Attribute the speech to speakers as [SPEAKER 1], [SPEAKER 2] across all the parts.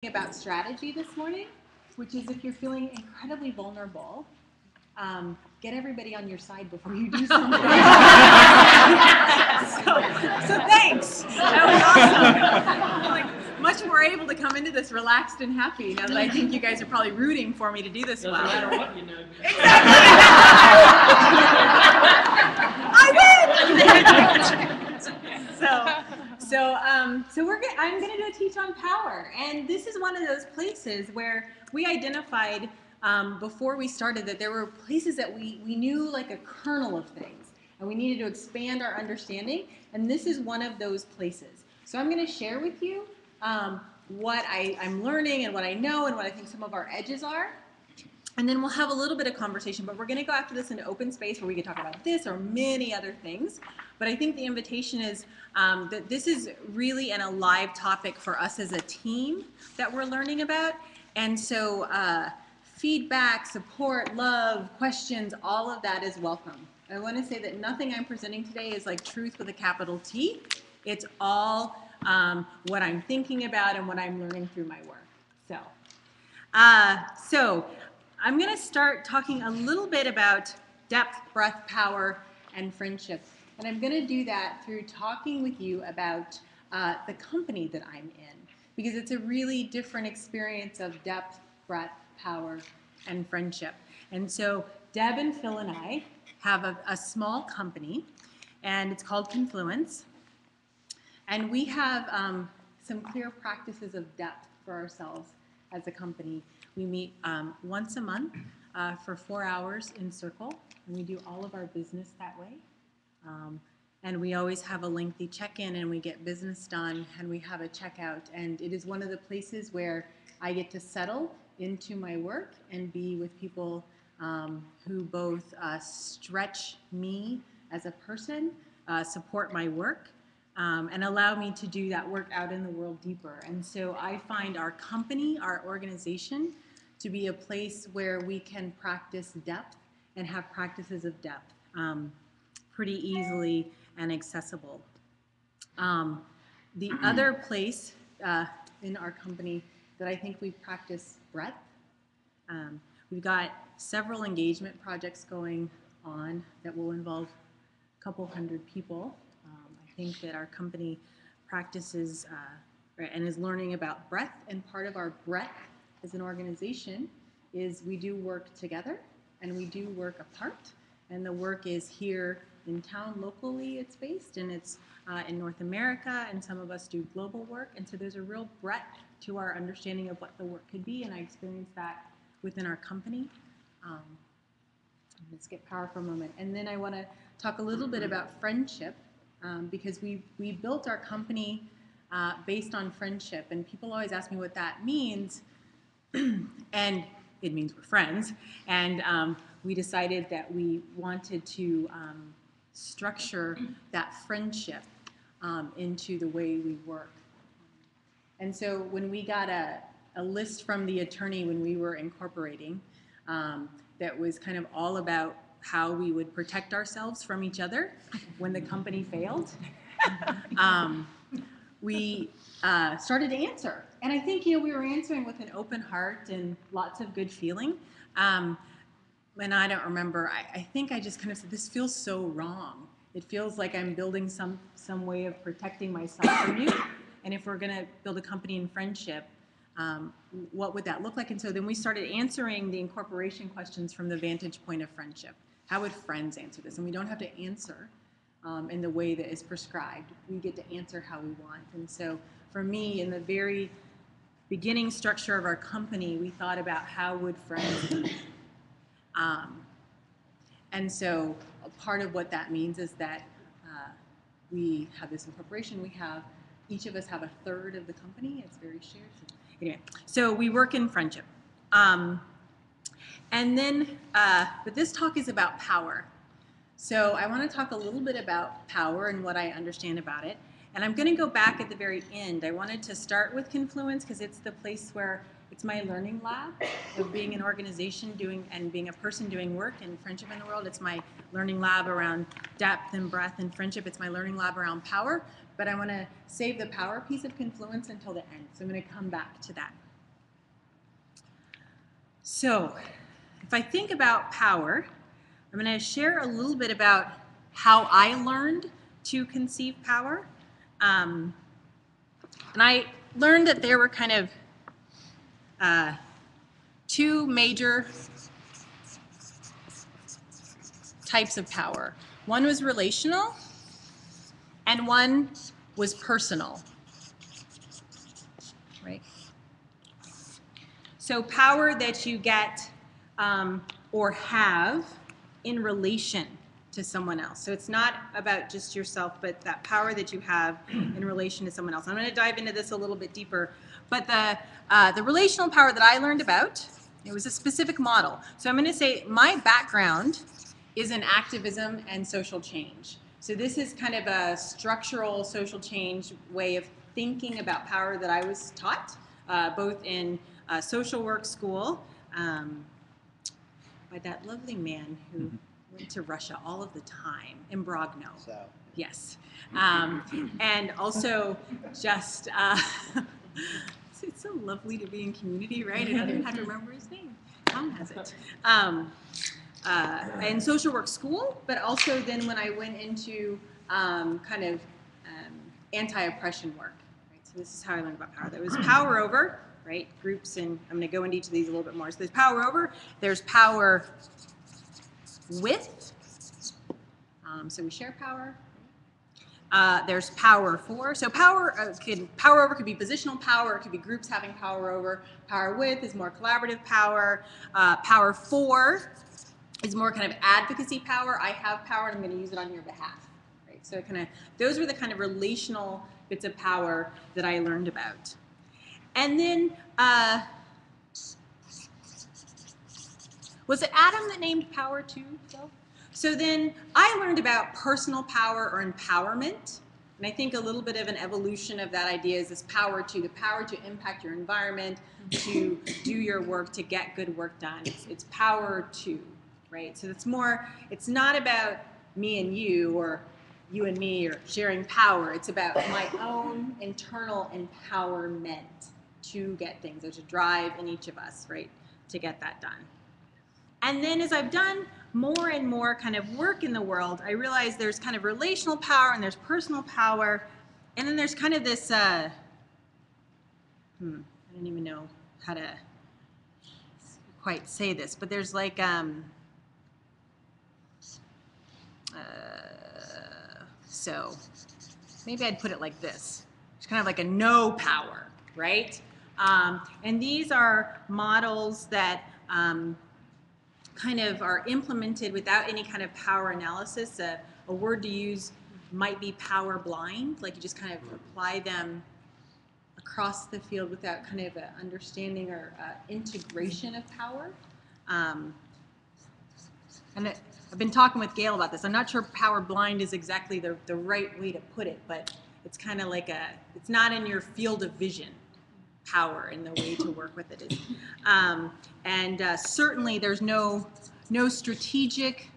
[SPEAKER 1] about strategy this morning, which is if you're feeling incredibly vulnerable, get everybody on your side before you do something. so thanks. That was awesome. I'm like much more able to come into this relaxed and happy now that I think you guys are probably rooting for me to do this well.
[SPEAKER 2] Doesn't matter what you know.
[SPEAKER 1] Exactly. I win. I'm going to do a teach on power, and this is one of those places where we identified before we started that there were places that we knew like a kernel of things, and we needed to expand our understanding, and this is one of those places. So I'm going to share with you what I'm learning and what I know and what I think some of our edges are. And then we'll have a little bit of conversation, but we're going to go after this into open space where we can talk about this or many other things. But I think the invitation is that this is really an alive topic for us as a team that we're learning about. And so feedback, support, love, questions, all of that is welcome. I want to say that nothing I'm presenting today is like truth with a capital T. It's all what I'm thinking about and what I'm learning through my work. So I'm going to start talking a little bit about depth, breadth, power, and friendship. And I'm going to do that through talking with you about the company that I'm in, because it's a really different experience of depth, breadth, power, and friendship. And so Deb and Phil and I have a small company, and it's called Confluence. And we have some clear practices of depth for ourselves as a company. We meet once a month for 4 hours in circle, and we do all of our business that way. And we always have a lengthy check-in, and we get business done, and we have a checkout. And it is one of the places where I get to settle into my work and be with people who both stretch me as a person, support my work, and allow me to do that work out in the world deeper. And so I find our company, our organization, to be a place where we can practice depth and have practices of depth pretty easily and accessible. The other place in our company that I think we practice breadth, we've got several engagement projects going on that will involve a couple hundred people. I think that our company practices and is learning about breadth, and part of our breadth as an organization is we do work together and we do work apart, and the work is here in town locally. It's based, and it's in North America, and some of us do global work, and so there's a real breadth to our understanding of what the work could be, and I experienced that within our company. Let's get power for a moment, and then I want to talk a little bit about friendship, because we built our company based on friendship, and people always ask me what that means, and it means we're friends, and we decided that we wanted to structure that friendship into the way we work. And so when we got a list from the attorney when we were incorporating that was kind of all about how we would protect ourselves from each other when the company failed, we started to answer. And I think, we were answering with an open heart and lots of good feeling. And I don't remember, I think I just kind of said, this feels so wrong. It feels like I'm building some way of protecting myself from you. And if we're going to build a company in friendship, what would that look like? And so then we started answering the incorporation questions from the vantage point of friendship. How would friends answer this? And we don't have to answer in the way that is prescribed. We get to answer how we want. And so for me, in the very beginning structure of our company, we thought about how would friends be? And so part of what that means is that we have this incorporation. Each of us have a third of the company. It's very shared. Anyway, so we work in friendship. And then, but this talk is about power. So I want to talk a little bit about power and what I understand about it. And I'm going to go back at the very end. I wanted to start with Confluence because it's the place where it's my learning lab of being an organization and being a person doing work and friendship in the world. It's my learning lab around depth and breadth and friendship. It's my learning lab around power. But I want to save the power piece of Confluence until the end. So I'm going to come back to that. So, if I think about power, I'm going to share a little bit about how I learned to conceive power. And I learned that there were kind of two major types of power. One was relational, and one was personal, right? So power that you get or have in relation to someone else. So it's not about just yourself, but that power that you have in relation to someone else. I'm going to dive into this a little bit deeper. But the relational power that I learned about, it was a specific model. So I'm going to say my background is in activism and social change. So this is kind of a structural social change way of thinking about power that I was taught, both in social work school by that lovely man who went to Russia all of the time, in Brogno. So. Yes. And also just, it's so lovely to be in community, right? I don't even have to remember his name. Tom has it. In social work school, but also then when I went into kind of anti-oppression work. Right? So this is how I learned about power. There was power over, right, groups, and I'm going to go into each of these a little bit more. So there's power over, there's power with, so we share power. There's power for, so power over could be positional power, it could be groups having power over. Power with is more collaborative power. Power for is more kind of advocacy power. I have power and I'm going to use it on your behalf. Right? So kind of those were the kind of relational bits of power that I learned about. And then, was it Adam that named power too, Phil? So then I learned about personal power or empowerment. And I think a little bit of an evolution of that idea is this power to, the power to impact your environment, to do your work, to get good work done. It's power to, right? So it's more, it's not about me and you or you and me or sharing power. It's about my own internal empowerment to get things, or to drive in each of us, right, to get that done. And then as I've done more and more kind of work in the world, I realize there's kind of relational power and there's personal power, and then there's kind of this, I don't even know how to quite say this, but there's like, so maybe I'd put it like this. It's kind of like a no power, right? And these are models that kind of are implemented without any kind of power analysis. A word to use might be power blind, like you just kind of apply them across the field without kind of an understanding or integration of power. And I've been talking with Gail about this. I'm not sure power blind is exactly the right way to put it, but it's kind of like it's not in your field of vision, power, and the way to work with it is. Certainly there's no strategic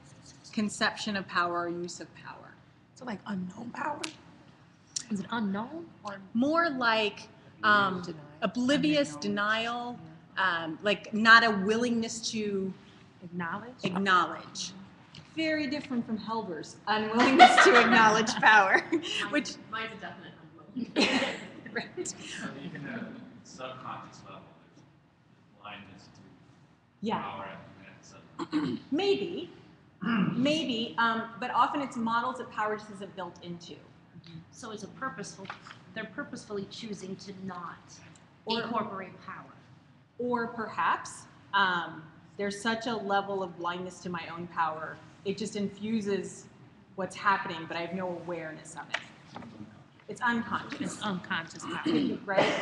[SPEAKER 1] conception of power or use of power.
[SPEAKER 2] So like unknown power? Is it unknown? Or
[SPEAKER 1] more like oblivious denial, like not a willingness to acknowledge. Very different from Helber's unwillingness to acknowledge power, which
[SPEAKER 2] mine's a definite unwillingness.
[SPEAKER 1] Right.
[SPEAKER 3] So even at a subconscious level, there's blindness to
[SPEAKER 1] Yeah.
[SPEAKER 3] power at the subconscious.
[SPEAKER 1] Maybe, but often it's models that power just isn't built into.
[SPEAKER 2] So it's they're purposefully choosing to not
[SPEAKER 1] Or-
[SPEAKER 2] incorporate power.
[SPEAKER 1] Or perhaps there's such a level of blindness to my own power, it just infuses what's happening, but I have no awareness of it. It's unconscious.
[SPEAKER 2] It's unconscious power.
[SPEAKER 1] Right?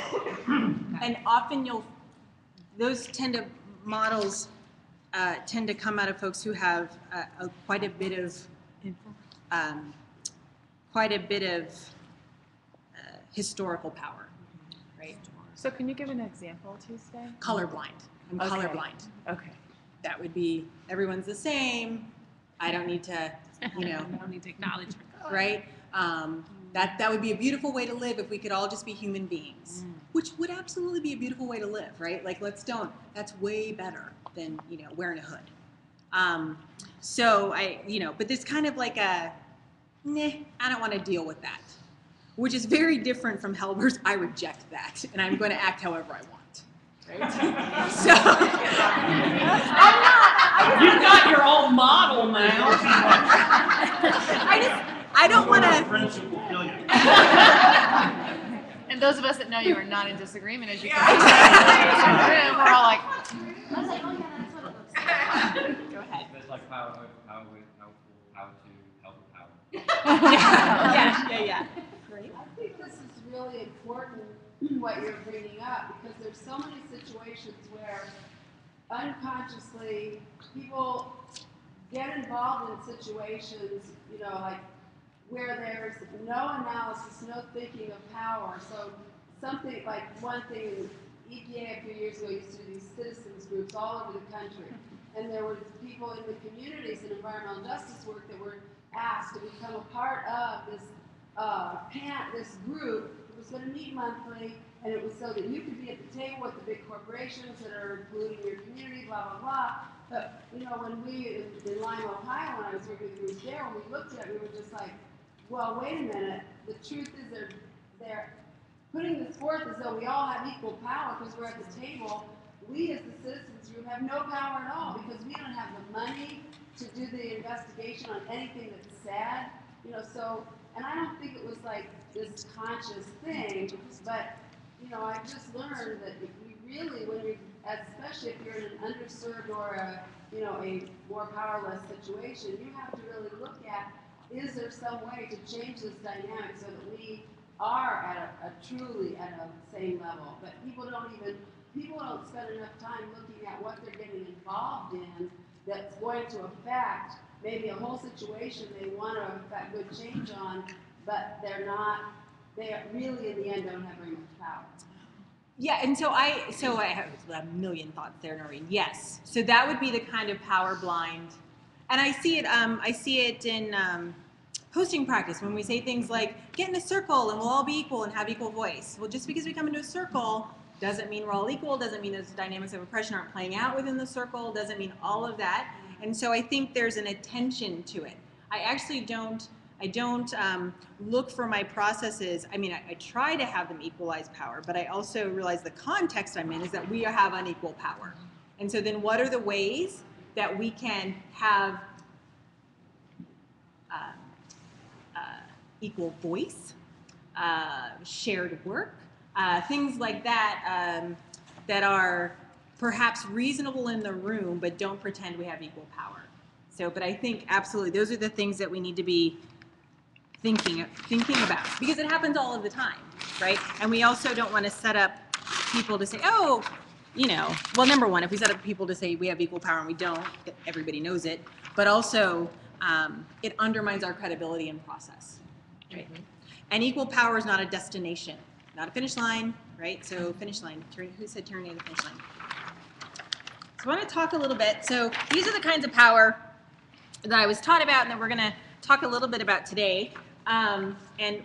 [SPEAKER 1] And often those models tend to come out of folks who have quite a bit of historical power, right?
[SPEAKER 4] So can you give an example, Tuesday?
[SPEAKER 1] Colorblind. I'm
[SPEAKER 4] Okay.
[SPEAKER 1] colorblind.
[SPEAKER 4] Okay.
[SPEAKER 1] That would be everyone's the same. I don't need to,
[SPEAKER 2] I don't need to acknowledge your color.
[SPEAKER 1] right? That would be a beautiful way to live if we could all just be human beings, which would absolutely be a beautiful way to live, right? Like, that's way better than, wearing a hood. So but there's kind of like a, I don't want to deal with that, which is very different from Helber's, I reject that, and I'm going to act however I want, right? So,
[SPEAKER 5] You've got your own model now.
[SPEAKER 1] I don't want to.
[SPEAKER 3] Friendship will kill you.
[SPEAKER 4] And those of us that know you are not in disagreement, as you can see in the room, we're all like,
[SPEAKER 2] I was like, oh yeah, that's what it looks like.
[SPEAKER 1] Go ahead.
[SPEAKER 3] It's like how to help the power.
[SPEAKER 1] Yeah. Great.
[SPEAKER 6] I think this is really important, what you're bringing up, because there's so many situations where unconsciously people get involved in situations, like where there's no analysis, no thinking of power. So something like one thing, EPA a few years ago used to do these citizens groups all over the country. And there were people in the communities in environmental justice work that were asked to become a part of this this group. It was going to meet monthly, and it was so that you could be at the table with the big corporations that are polluting your community, blah, blah, blah. But, when we, in Lima, Ohio, when I was working with groups there, when we looked at it, we were just like, well, wait a minute. The truth is they're putting this forth as though we all have equal power because we're at the table. We, as the citizens group, have no power at all because we don't have the money to do the investigation on anything that's said. So, and I don't think it was like this conscious thing, but, I've just learned that if you really, especially if you're in an underserved or a more powerless situation, you have to really look at, is there some way to change this dynamic so that we are at truly at a same level? But people don't spend enough time looking at what they're getting involved in that's going to affect maybe a whole situation they want to affect good change on, but they really in the end don't have very much power.
[SPEAKER 1] Yeah, and so I have a million thoughts there, Noreen. Yes, so that would be the kind of power blind, and I see it in hosting practice when we say things like, get in a circle and we'll all be equal and have equal voice. Well, just because we come into a circle doesn't mean we're all equal, doesn't mean those dynamics of oppression aren't playing out within the circle, doesn't mean all of that. And so I think there's an attention to it. I actually don't look for my processes. I mean, I try to have them equalize power, but I also realize the context I'm in is that we have unequal power. And so then what are the ways that we can have equal voice, shared work, things like that that are perhaps reasonable in the room, but don't pretend we have equal power. So, but I think absolutely those are the things that we need to be thinking about, because it happens all of the time, right? And we also don't want to set up people to say, oh, well, number one, if we set up people to say we have equal power and we don't, everybody knows it, but also it undermines our credibility in process, right? Mm-hmm. And equal power is not a destination, not a finish line, right? So finish line, who said turn near the finish line? So I want to talk a little bit. So these are the kinds of power that I was taught about and that we're going to talk a little bit about today. And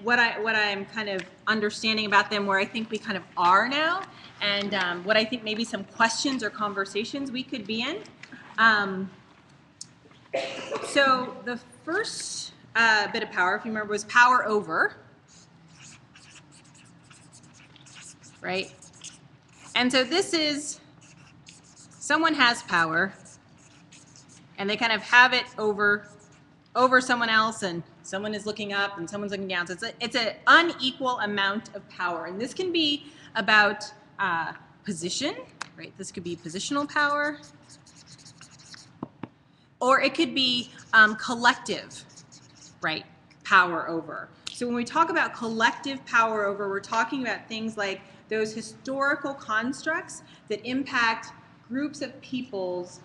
[SPEAKER 1] what I'm kind of understanding about them, where I think we kind of are now, and what I think maybe some questions or conversations we could be in. So the first bit of power, if you remember, was power over, right? And so this is, someone has power, and they kind of have it over someone else, and someone is looking up and someone's looking down. So it's an unequal amount of power. And this can be about position, right? This could be positional power. Or it could be collective, right? Power over. So when we talk about collective power over, we're talking about things like those historical constructs that impact groups of people's,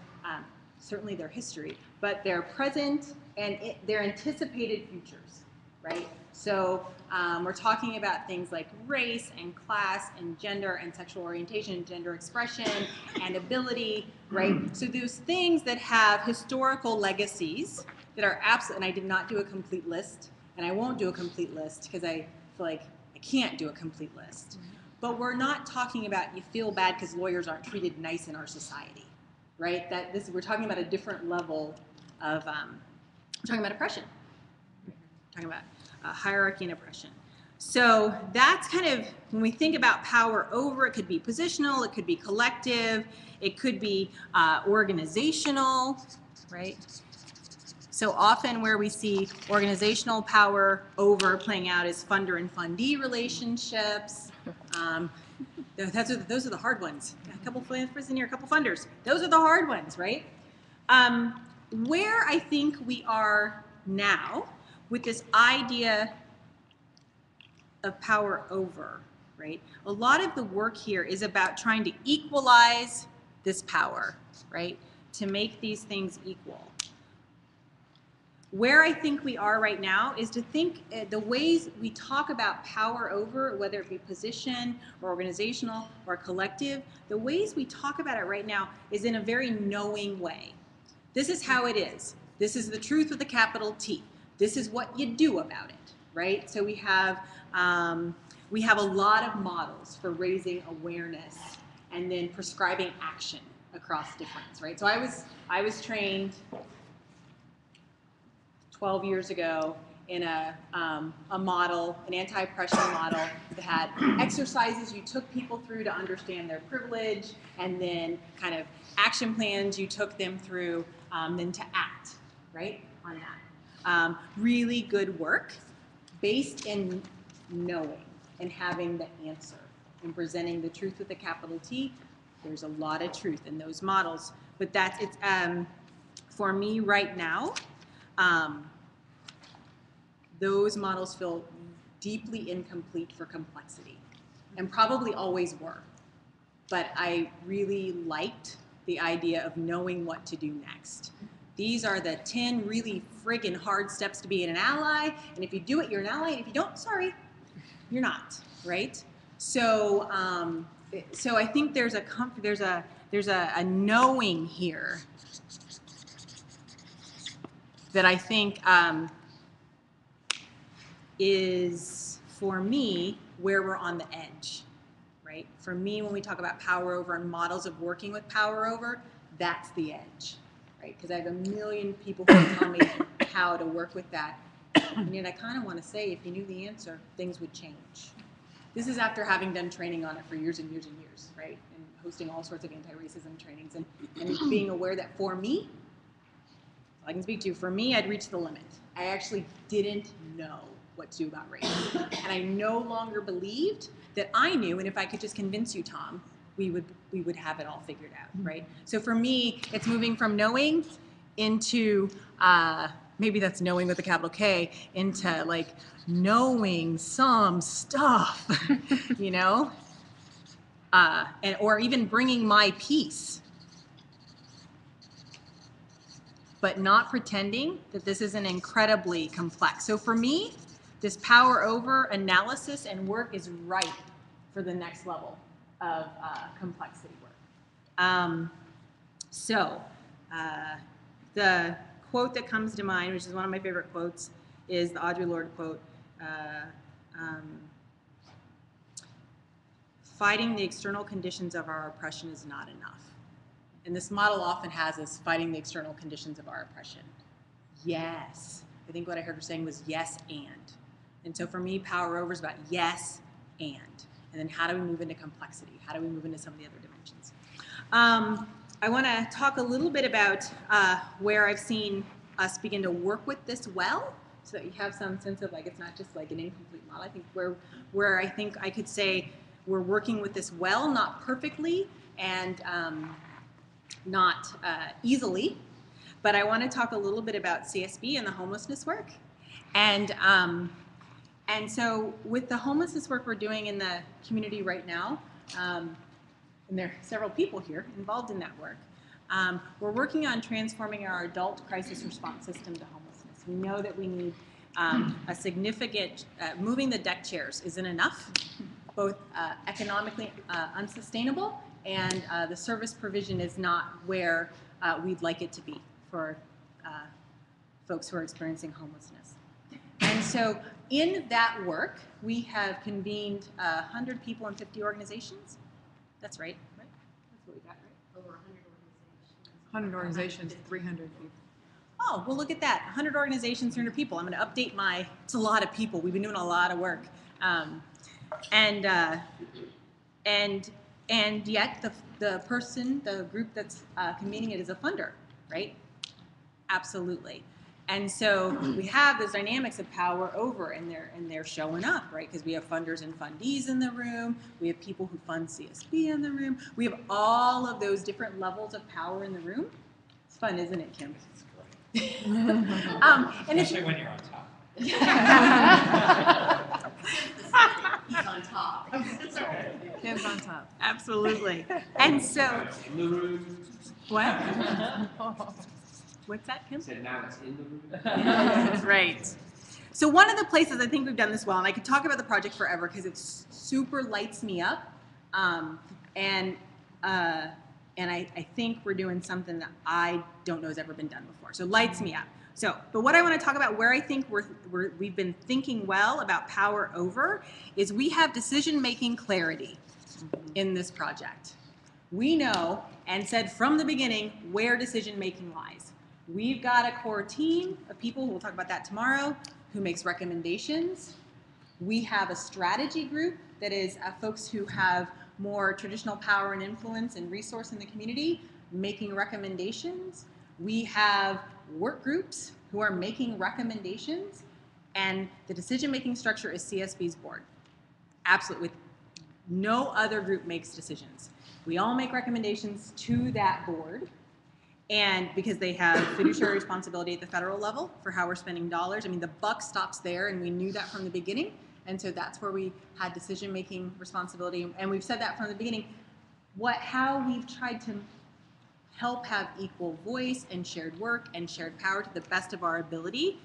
[SPEAKER 1] certainly their history, but their present and their anticipated futures, right? So we're talking about things like race and class and gender and sexual orientation, gender expression and ability, right? So those things that have historical legacies that are absolute, and I did not do a complete list, And I won't do a complete list because I feel like I can't do a complete list. But we're not talking about you feel bad because lawyers aren't treated nice in our society, right? We're talking about a different level of, we're talking about oppression. We're talking about hierarchy and oppression. So that's kind of, when we think about power over, it could be positional, it could be collective, it could be organizational, right? So often where we see organizational power over playing out is funder and fundee relationships. Those are the hard ones. A couple philanthropists in here, a couple funders. Those are the hard ones, right? Where I think we are now with this idea of power over, right? A lot of the work here is about trying to equalize this power, right? To make these things equal. Where I think we are right now is to think the ways we talk about power over, whether it be position or organizational or collective, the ways we talk about it right now is in a very knowing way. This is how it is. This is the truth with a capital T. This is what you do about it, right? So we have a lot of models for raising awareness and then prescribing action across difference, right? So I was trained 12 years ago in a model, an anti-oppression model that had exercises you took people through to understand their privilege, and then kind of action plans you took them through then to act, right, on that. Really good work based in knowing and having the answer and presenting the truth with a capital T. There's a lot of truth in those models, but it's for me right now, those models feel deeply incomplete for complexity, and probably always were. But I really liked the idea of knowing what to do next. These are the 10 really friggin' hard steps to be an ally, and if you do it, you're an ally, and if you don't, sorry, you're not, right? So, so I think there's a knowing here that I think is, for me, where we're on the edge, right? For me, when we talk about power over and models of working with power over, that's the edge, right? Because I have a million people who tell me how to work with that. And yet I kind of want to say, if you knew the answer, things would change. This is after having done training on it for years and years and years, right? And hosting all sorts of anti-racism trainings and being aware that for me, I can speak to, for me, I'd reached the limit. I actually didn't know what to do about race. And I no longer believed that I knew, and if I could just convince you, Tom, we would have it all figured out, right? So for me, it's moving from knowing into, maybe that's knowing with a capital K, into like knowing some stuff, you know? Or even bringing my piece, but not pretending that this isn't incredibly complex. So for me, this power over analysis and work is ripe for the next level of complexity work. The quote that comes to mind, which is one of my favorite quotes, is the Audre Lorde quote, fighting the external conditions of our oppression is not enough. And this model often has us fighting the external conditions of our oppression. Yes. I think what I heard her saying was yes and. And so for me, power over is about yes and. And then how do we move into complexity? How do we move into some of the other dimensions? I want to talk a little bit about where I've seen us begin to work with this well, so that you have some sense of like it's not just like an incomplete model. I think where I think I could say we're working with this well, not perfectly and not easily, but I want to talk a little bit about CSB and the homelessness work. And so with the homelessness work we're doing in the community right now, and there are several people here involved in that work, we're working on transforming our adult crisis response system to homelessness. We know that we need a significant, moving the deck chairs isn't enough, both economically unsustainable, and the service provision is not where we'd like it to be for folks who are experiencing homelessness. And And so in that work, we have convened 100 people in 50 organizations. That's right, right? That's what we got, right?
[SPEAKER 2] Over 100 organizations.
[SPEAKER 4] 100 organizations, 300 people.
[SPEAKER 1] Oh, well, look at that. 100 organizations, 300 people. I'm going to update my, it's a lot of people. We've been doing a lot of work. And yet the group that's convening it is a funder, right? Absolutely. And so we have those dynamics of power over, and they're showing up, right? Because we have funders and fundees in the room. We have people who fund CSB in the room. We have all of those different levels of power in the room. It's fun, isn't it, Kim? And
[SPEAKER 3] Especially when you're on top.
[SPEAKER 6] He's on top.
[SPEAKER 4] Kim's on top.
[SPEAKER 1] Absolutely. And so,
[SPEAKER 3] In the room.
[SPEAKER 1] what? What's that, Kim?
[SPEAKER 3] Said now it's in the room.
[SPEAKER 1] Right. So one of the places I think we've done this well, and I could talk about the project forever because it super lights me up, and I think we're doing something that I don't know has ever been done before. So lights me up. So, but what I want to talk about where I think we've been thinking well about power over is we have decision-making clarity in this project. We know and said from the beginning where decision-making lies. We've got a core team of people, we'll talk about that tomorrow, who makes recommendations. We have a strategy group that is folks who have more traditional power and influence and resource in the community making recommendations. We have work groups who are making recommendations, and the decision-making structure is CSB's board. Absolutely. No other group makes decisions. We all make recommendations to that board, and because they have fiduciary responsibility at the federal level for how we're spending dollars. I mean, the buck stops there, and we knew that from the beginning, and so that's where we had decision-making responsibility, and we've said that from the beginning. How we've tried to help have equal voice and shared work and shared power to the best of our ability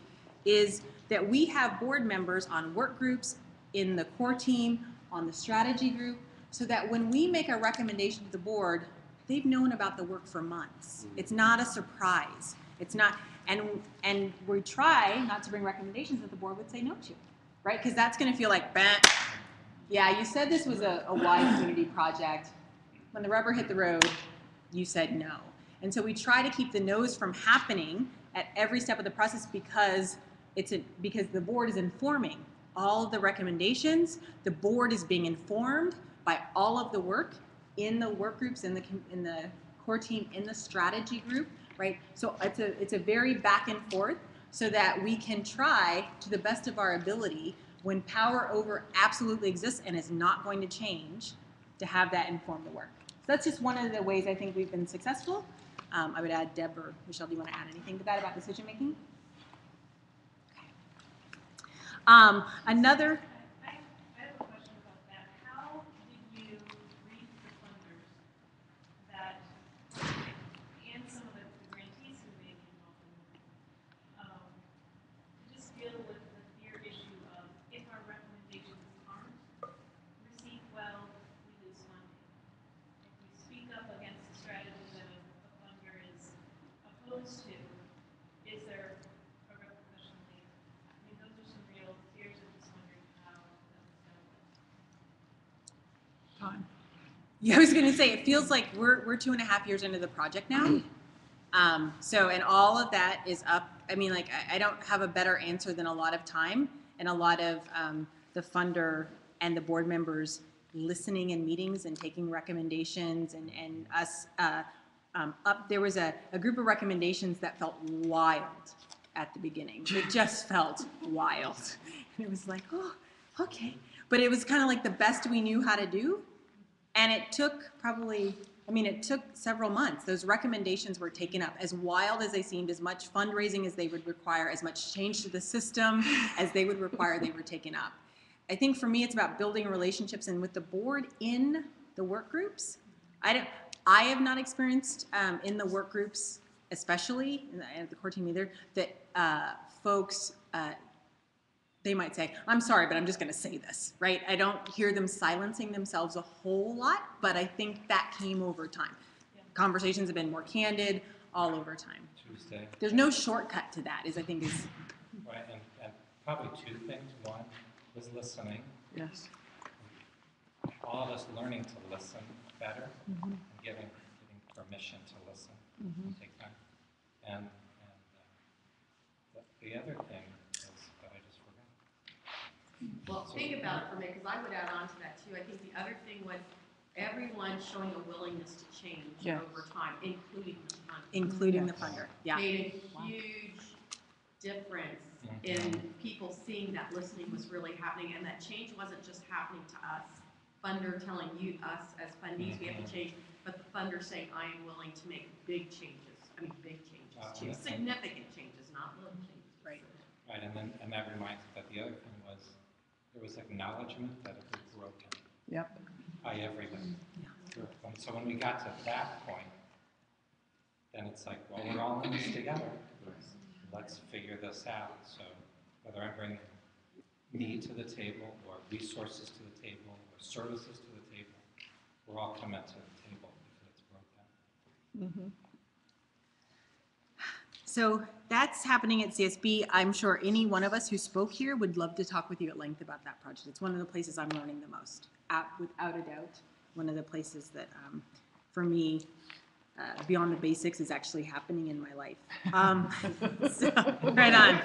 [SPEAKER 1] is that we have board members on work groups, in the core team, on the strategy group, so that when we make a recommendation to the board, they've known about the work for months. It's not a surprise. It's not, and we try not to bring recommendations that the board would say no to, right? Because that's going to feel like, bah, yeah, you said this was a wide community project. When the rubber hit the road, you said no. And so we try to keep the no's from happening at every step of the process because because the board is informing all of the recommendations. The board is being informed by all of the work in the work groups, in the core team, in the strategy group, right? So it's a very back and forth so that we can try to the best of our ability when power over absolutely exists and is not going to change to have that inform the work. So that's just one of the ways I think we've been successful. I would add, Deb or Michelle, do you want to add anything to that about decision making? Okay. Another.
[SPEAKER 7] I have a question about that. How did you read the funders that, and some of the grantees who may be involved in to just deal with the fear issue of if our recommendations aren't received well, we lose funding. If we speak up against the strategy that a funder is opposed to, is there a repercussion later? I mean, those are some real fears. I'm just wondering how that was dealt with.
[SPEAKER 4] Time.
[SPEAKER 1] Yeah, I was going to say, it feels like we're 2.5 years into the project now. So, and all of that is up. I mean, like, I don't have a better answer than a lot of time and a lot of the funder and the board members listening in meetings and taking recommendations and us there was a group of recommendations that felt wild at the beginning. It just felt wild. And it was like, oh, okay. But it was kind of like the best we knew how to do. And it took it took several months. Those recommendations were taken up. As wild as they seemed, as much fundraising as they would require, as much change to the system as they would require, they were taken up. I think for me, it's about building relationships and with the board in the work groups. I have not experienced in the work groups, especially, and the core team either, that folks, they might say, I'm sorry, but I'm just going to say this, right? I don't hear them silencing themselves a whole lot, but I think that came over time. Yeah. Conversations have been more candid all over time.
[SPEAKER 3] Tuesday.
[SPEAKER 1] There's no shortcut to that, I think is.
[SPEAKER 3] Right, and
[SPEAKER 8] probably two things. One was listening.
[SPEAKER 1] Yes.
[SPEAKER 8] All of us learning to listen better and giving permission to listen and take time. And the other thing is that I just forgot.
[SPEAKER 9] Well, think about it for me, because I would add on to that too. I think the other thing was everyone showing a willingness to change
[SPEAKER 1] Yes.
[SPEAKER 9] over time, including the funder.
[SPEAKER 1] Including the funder. Yeah.
[SPEAKER 9] Made a huge difference in people seeing that listening was really happening, and that change wasn't just happening to us, funder telling us as fundees we have to change, but the funder saying, I am willing to make big changes. I mean, big changes too. Significant changes, not little changes.
[SPEAKER 1] Right.
[SPEAKER 8] Right, and that reminds me that the other thing was there was acknowledgement that it was broken
[SPEAKER 1] Yep.
[SPEAKER 8] by everybody. And so when we got to that point, then it's like, well, we're all in this together. Let's figure this out. So whether I bring me to the table or resources to the table or services to the table, we're all coming to the table if it's broken.
[SPEAKER 1] So that's happening at CSB. I'm sure any one of us who spoke here would love to talk with you at length about that project. It's one of the places I'm learning the most, without a doubt. One of the places that, for me, beyond the basics is actually happening in my life. So, right on.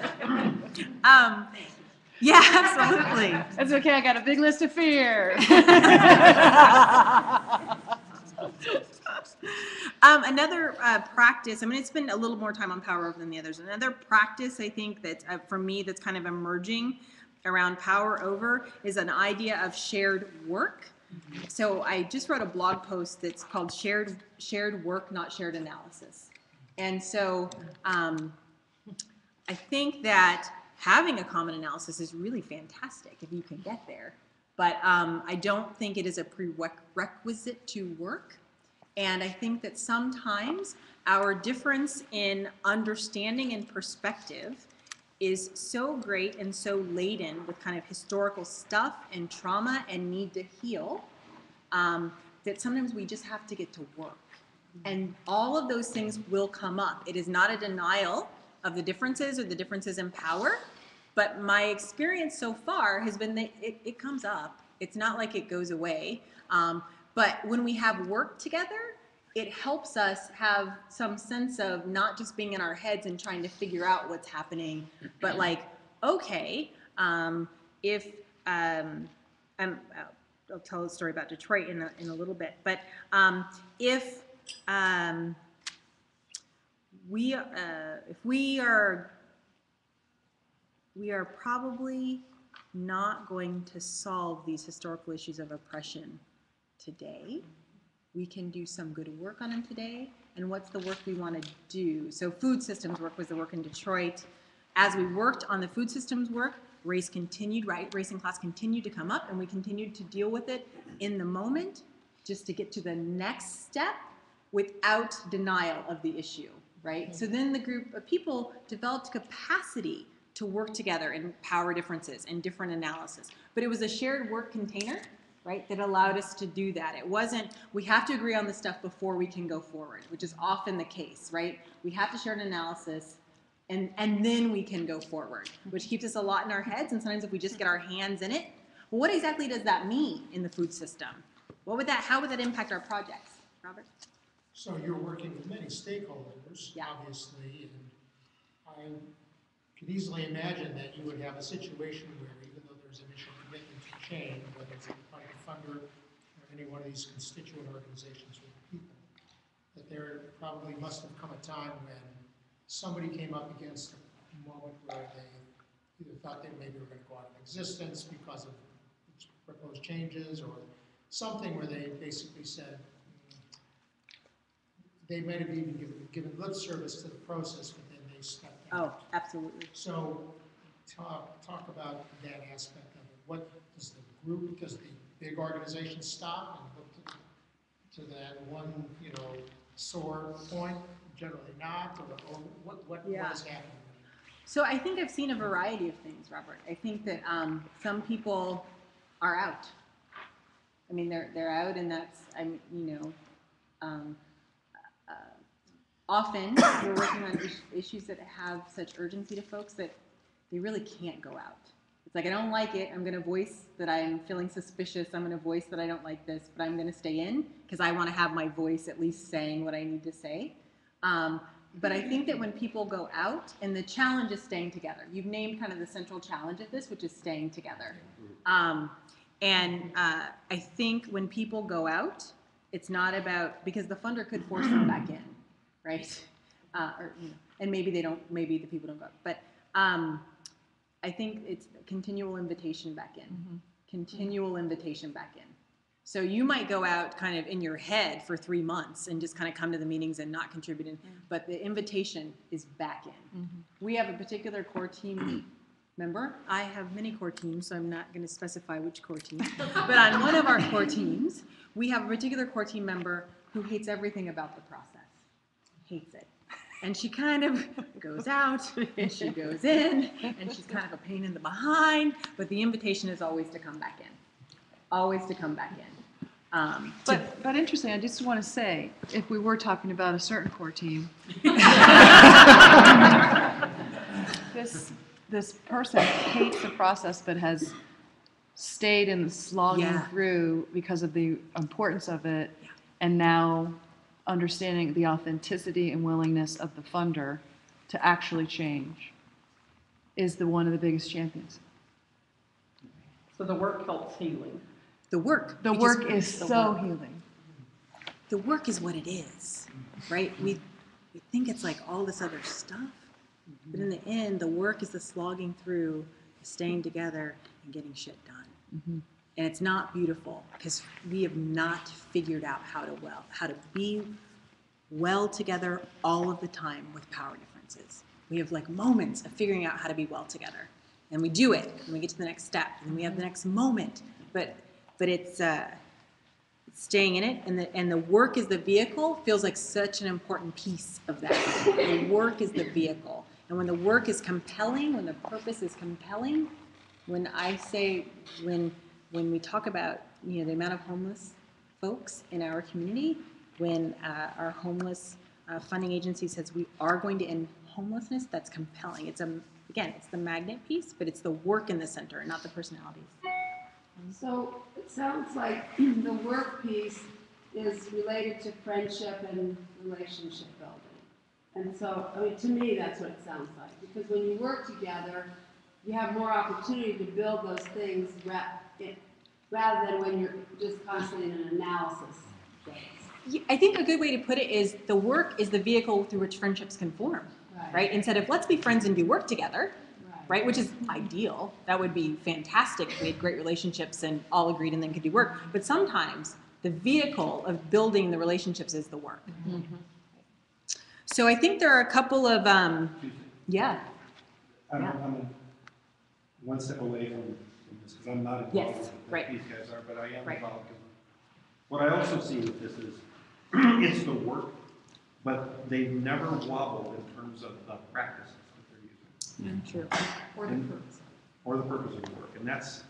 [SPEAKER 1] Yeah, absolutely.
[SPEAKER 4] That's okay, I got a big list of fears.
[SPEAKER 1] Another practice, I mean, it's been a little more time on Power Over than the others. Another practice I think that for me that's kind of emerging around Power Over is an idea of shared work. So I just wrote a blog post that's called Shared Work, Not Shared Analysis. And so I think that having a common analysis is really fantastic if you can get there. But I don't think it is a prerequisite to work. And I think that sometimes our difference in understanding and perspective is so great and so laden with kind of historical stuff and trauma and need to heal that sometimes we just have to get to work. And all of those things will come up. It is not a denial of the differences or the differences in power, but my experience so far has been that it comes up. It's not like it goes away. But when we have work together, it helps us have some sense of not just being in our heads and trying to figure out what's happening, but like, okay, if I'll tell a story about Detroit in a little bit, but if we are probably not going to solve these historical issues of oppression today. We can do some good work on them today. And what's the work we want to do? So food systems work was the work in Detroit. As we worked on the food systems work, race continued, right? Race and class continued to come up, and we continued to deal with it in the moment just to get to the next step without denial of the issue, right? So then the group of people developed capacity to work together in power differences and different analysis. But it was a shared work container, right, that allowed us to do that. It wasn't, we have to agree on the stuff before we can go forward, which is often the case, right? We have to share an analysis, and then we can go forward, which keeps us a lot in our heads, and sometimes if we just get our hands in it, well, what exactly does that mean in the food system? How would that impact our projects? Robert?
[SPEAKER 10] So you're working with many stakeholders,
[SPEAKER 1] Yeah.
[SPEAKER 10] obviously, and I could easily imagine that you would have a situation where even though there's initial commitment to change, whether it's by the funder or any one of these constituent organizations or people, that there probably must have come a time when somebody came up against a moment where they either thought they maybe were going to go out of existence because of proposed changes or something where they basically said, they might have even given lip service to the process, but then they stepped out.
[SPEAKER 1] Oh, absolutely.
[SPEAKER 10] So talk about that aspect of it. What does the group, does the big organization stop and look to that one, sore point? Generally not, or what is happening?
[SPEAKER 1] So I think I've seen a variety of things, Robert. I think that some people are out. I mean, they're out, and that's often we're working on issues that have such urgency to folks that they really can't go out. It's like, I don't like it. I'm going to voice that I'm feeling suspicious. I'm going to voice that I don't like this, but I'm going to stay in because I want to have my voice at least saying what I need to say. But I think that when people go out, and the challenge is staying together. You've named kind of the central challenge of this, which is staying together. I think when people go out, it's not about, because the funder could force them back in, right? And maybe they don't, maybe the people don't go out. But I think it's a continual invitation back in. Continual invitation back in. So you might go out kind of in your head for 3 months and just kind of come to the meetings and not contribute in, but the invitation is back in. We have a particular core team member. I have many core teams, so I'm not going to specify which core team. But on one of our core teams, we have a particular core team member who hates everything about the process. Hates it. And she kind of goes out, and she goes in, and she's kind of a pain in the behind, but the invitation is always to come back in. Always to come back in.
[SPEAKER 4] But interesting, I just want to say, if we were talking about a certain core team, this person hates the process but has stayed in the slogging through because of the importance of it, and now understanding the authenticity and willingness of the funder to actually change is one of the biggest champions.
[SPEAKER 5] So the work helps healing.
[SPEAKER 1] The work
[SPEAKER 4] is so healing.
[SPEAKER 1] The work is what it is, right? We think it's like all this other stuff, but in the end, the work is the slogging through, staying together, and getting shit done. And it's not beautiful because we have not figured out how to be well together all of the time with power differences. We have like moments of figuring out how to be well together, and we do it, and we get to the next step, and we have the next moment, but it's staying in it, and the work is the vehicle feels like such an important piece of that. The work is the vehicle, and when the work is compelling, when the purpose is compelling, when we talk about the amount of homeless folks in our community, when our homeless funding agency says we are going to end homelessness, that's compelling. It's the magnet piece, but it's the work in the center, not the personalities.
[SPEAKER 6] So it sounds like the work piece is related to friendship and relationship building. And so, I mean, to me, that's what it sounds like. Because when you work together, you have more opportunity to build those things rather than when you're just constantly in an analysis phase.
[SPEAKER 1] I think a good way to put it is the work is the vehicle through which friendships can form, right? Instead of let's be friends and do work together, right? Which is ideal. That would be fantastic if we had great relationships and all agreed and then could do work. But sometimes the vehicle of building the relationships is the work. So I think there are a couple of,
[SPEAKER 11] I'm one step away from this because I'm not involved with what these guys are, but I am involved. What I also see with this is it's the work, but they never wobble in terms of the practices that they're using.
[SPEAKER 1] True.
[SPEAKER 11] Or the purpose of the work. And that's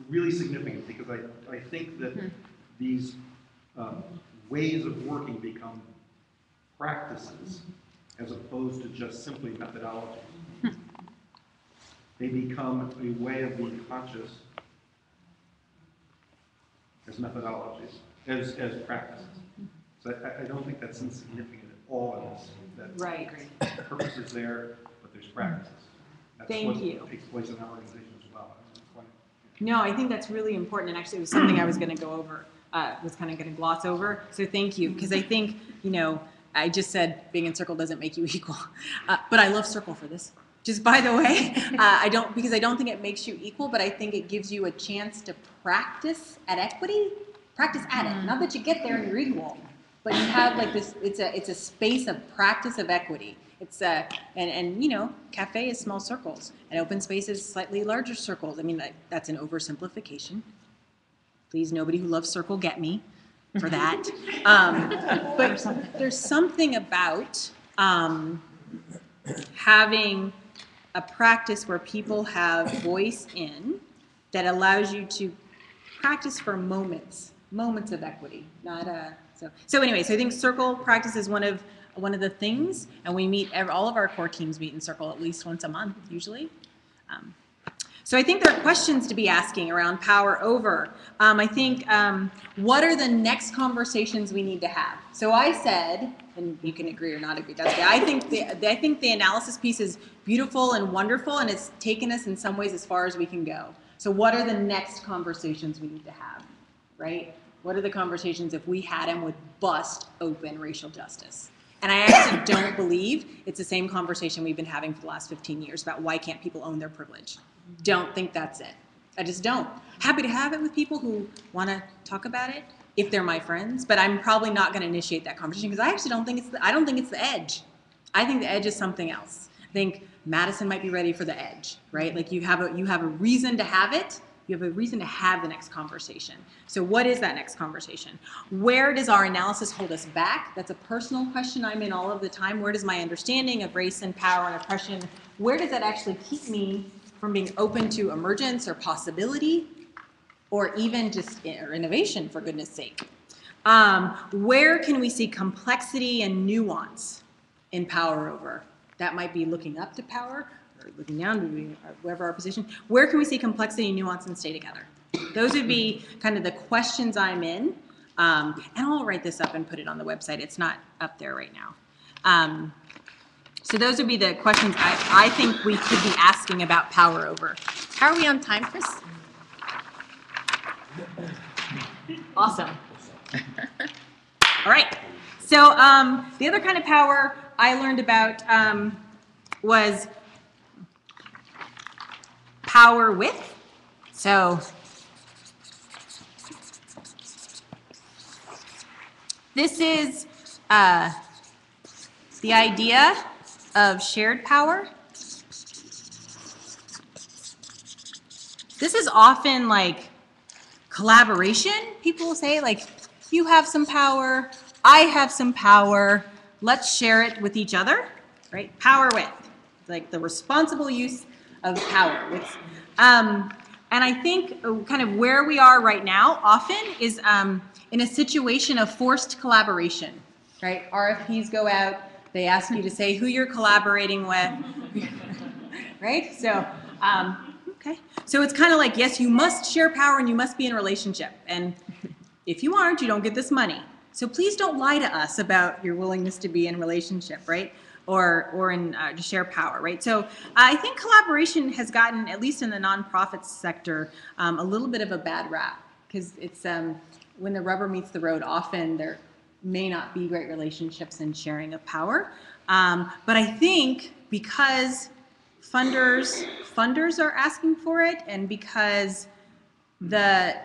[SPEAKER 11] really significant because I think that these ways of working become practices as opposed to just simply methodologies. They become a way of being conscious as methodologies, as practices. So I don't think that's insignificant at all in this. That the purpose is there, but there's practices. That's what takes place in our organization as well.
[SPEAKER 1] No, I think that's really important, and actually it was something I was going to go over, was kind of going to gloss over, so thank you, because I think, I just said being in Circle doesn't make you equal, but I love Circle for this. Just by the way, because I don't think it makes you equal, but I think it gives you a chance to practice at equity, practice at it. Not that you get there and you're equal, but you have like this, it's a space of practice of equity. It's cafe is small circles, and open space is slightly larger circles. I mean, that's an oversimplification. Please, nobody who loves Circle get me for that. But there's something about having a practice where people have voice in that allows you to practice for moments of equity, so anyway, so I think Circle practice is one of the things, and we meet, all of our core teams meet in Circle at least once a month, usually. So I think there are questions to be asking around power over. I think, what are the next conversations we need to have? So I said, and you can agree or not agree, that's okay. I think the analysis piece is beautiful and wonderful, and it's taken us in some ways as far as we can go. So what are the next conversations we need to have, right? What are the conversations, if we had them, would bust open racial justice? And I actually don't believe it's the same conversation we've been having for the last 15 years about why can't people own their privilege. Don't think that's it. I just don't. Happy to have it with people who want to talk about it if they're my friends, but I'm probably not going to initiate that conversation because I actually don't think it's the edge. I think the edge is something else. I think Madison might be ready for the edge, right? Like you have a reason to have it. You have a reason to have the next conversation. So what is that next conversation? Where does our analysis hold us back? That's a personal question I'm in all of the time. Where does my understanding of race and power and oppression, where does that actually keep me from being open to emergence or possibility, or even just innovation, for goodness sake? Where can we see complexity and nuance in power over? That might be looking up to power, or looking down to wherever our position. Where can we see complexity and nuance and stay together? Those would be kind of the questions I'm in. And I'll write this up and put it on the website. It's not up there right now. So those would be the questions I think we could be asking about power over. How are we on time, Chris? Awesome. All right. So the other kind of power I learned about was power with. So this is the idea of shared power. This is often like collaboration. People will say, like, you have some power, I have some power, let's share it with each other, right? Power with, like the responsible use of power. And I think kind of where we are right now often is in a situation of forced collaboration, right? RFPs go out, they ask you to say who you're collaborating with, right? So, okay. So it's kind of like, yes, you must share power and you must be in a relationship. And if you aren't, you don't get this money. So please don't lie to us about your willingness to be in a relationship, right? Or in to share power, right? So I think collaboration has gotten, at least in the nonprofit sector, a little bit of a bad rap because it's when the rubber meets the road, often there may not be great relationships and sharing of power. But I think because funders are asking for it, and because the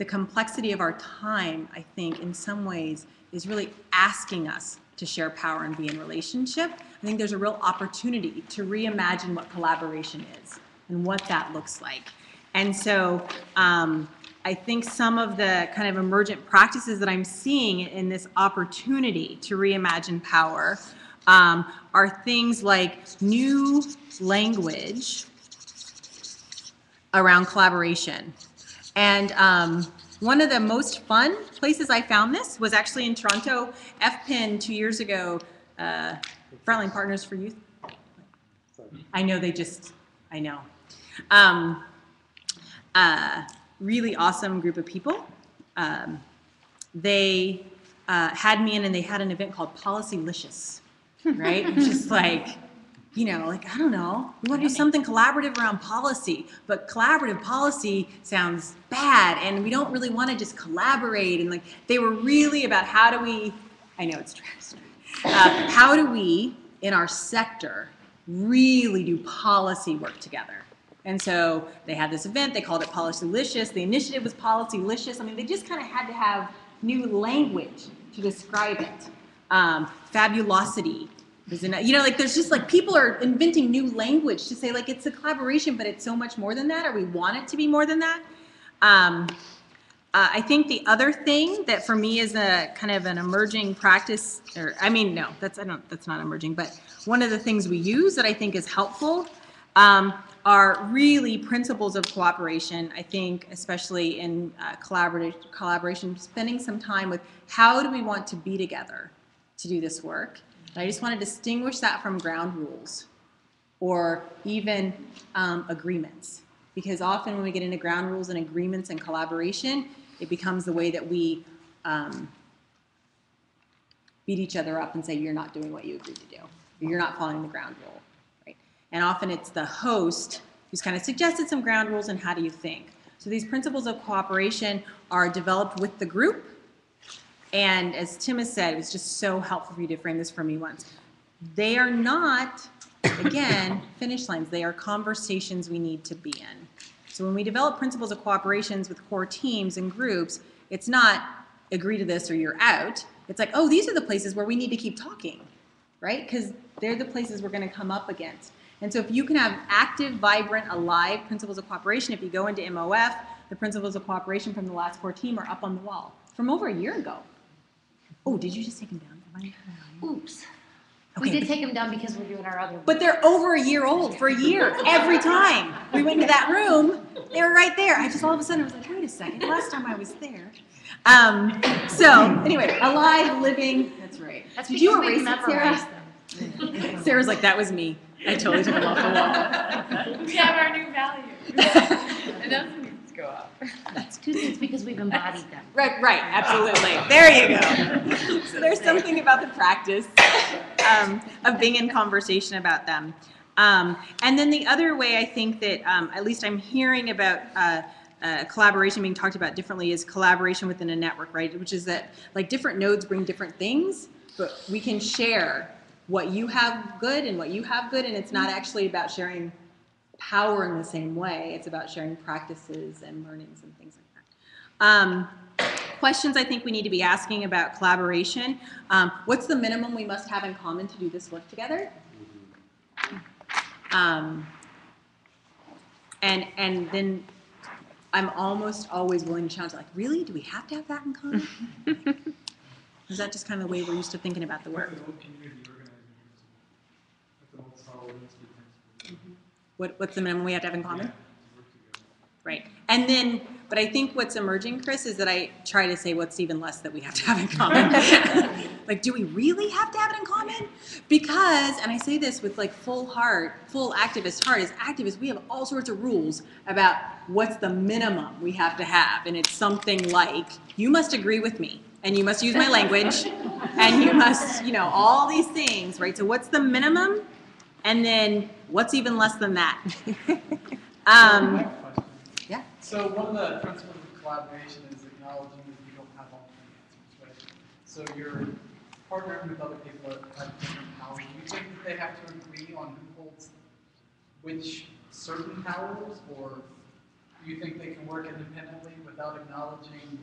[SPEAKER 1] complexity of our time, I think, in some ways, is really asking us to share power and be in relationship. I think there's a real opportunity to reimagine what collaboration is and what that looks like. And so I think some of the kind of emergent practices that I'm seeing in this opportunity to reimagine power are things like new language around collaboration. And one of the most fun places I found this was actually in Toronto. FPIN 2 years ago, Frontline Partners for Youth. I know I know. Really awesome group of people. They had me in and they had an event called Policylicious, right? It's just like, you know, like, I don't know, we want to do something collaborative around policy, but collaborative policy sounds bad, and we don't really want to just collaborate. And like, they were really about how do we, I know it's stressful, how do we, in our sector, really do policy work together? And so they had this event, they called it Policylicious. The initiative was Policylicious. I mean, they just kind of had to have new language to describe it. Fabulosity. You know, like there's just like people are inventing new language to say like it's a collaboration, but it's so much more than that, or we want it to be more than that. I think the other thing that for me is a kind of an emerging practice, or I mean, no, that's not emerging, but one of the things we use that I think is helpful are really principles of cooperation. I think especially in collaboration, spending some time with how do we want to be together to do this work. I just want to distinguish that from ground rules, or even agreements. Because often when we get into ground rules and agreements and collaboration, it becomes the way that we beat each other up and say, you're not doing what you agreed to do. Or you're not following the ground rule, right? And often it's the host who's kind of suggested some ground rules and how do you think. So these principles of cooperation are developed with the group. And as Tim has said, it was just so helpful for you to frame this for me once. They are not, again, finish lines. They are conversations we need to be in. So when we develop principles of cooperations with core teams and groups, it's not agree to this or you're out. It's like, oh, these are the places where we need to keep talking, right? Because they're the places we're going to come up against. And so if you can have active, vibrant, alive principles of cooperation, if you go into MOF, the principles of cooperation from the last core team are up on the wall from over a year ago. Oh, did you just take them down?
[SPEAKER 2] Oops.
[SPEAKER 1] Okay,
[SPEAKER 2] We did take them down because we're doing our other one.
[SPEAKER 1] but they're over a year old for a year. Every time we went into that room, they were right there. I just all of a sudden was like, wait a second, last time I was there. So anyway, alive, living, that's right.
[SPEAKER 2] That's
[SPEAKER 1] Did you
[SPEAKER 2] because we
[SPEAKER 1] erase it, Sarah?
[SPEAKER 2] memorized them.
[SPEAKER 1] Sarah's like, that was me. I totally took them off the wall.
[SPEAKER 12] We have our new values. And those needs to go up.
[SPEAKER 2] That's two things because we've embodied them.
[SPEAKER 1] Right, absolutely. There you go. So there's something about the practice of being in conversation about them. And then the other way I think that, at least I'm hearing about collaboration being talked about differently is collaboration within a network, right? Which is that like different nodes bring different things, but we can share what you have good and what you have good, and it's not actually about sharing power in the same way. It's about sharing practices and learnings and things like that. Questions I think we need to be asking about collaboration. What's the minimum we must have in common to do this work together? And then I'm almost always willing to challenge, like, really? Do we have to have that in common? Is that just kind of the way we're used to thinking about the work? What's the minimum we have to have in common? Right. And then, but I think what's emerging, Chris, is that I try to say what's even less that we have to have in common. Like, do we really have to have it in common? Because, and I say this with like full activist heart, as activists, we have all sorts of rules about what's the minimum we have to have. And it's something like, you must agree with me, and you must use my language, and you must, you know, all these things, right? So what's the minimum? And then what's even less than that? Yeah.
[SPEAKER 13] So one of the principles of collaboration is acknowledging that you don't have all the answers, right? So you're partnering with other people that have different powers. Do you think that they have to agree on who holds which certain powers, or do you think they can work independently without acknowledging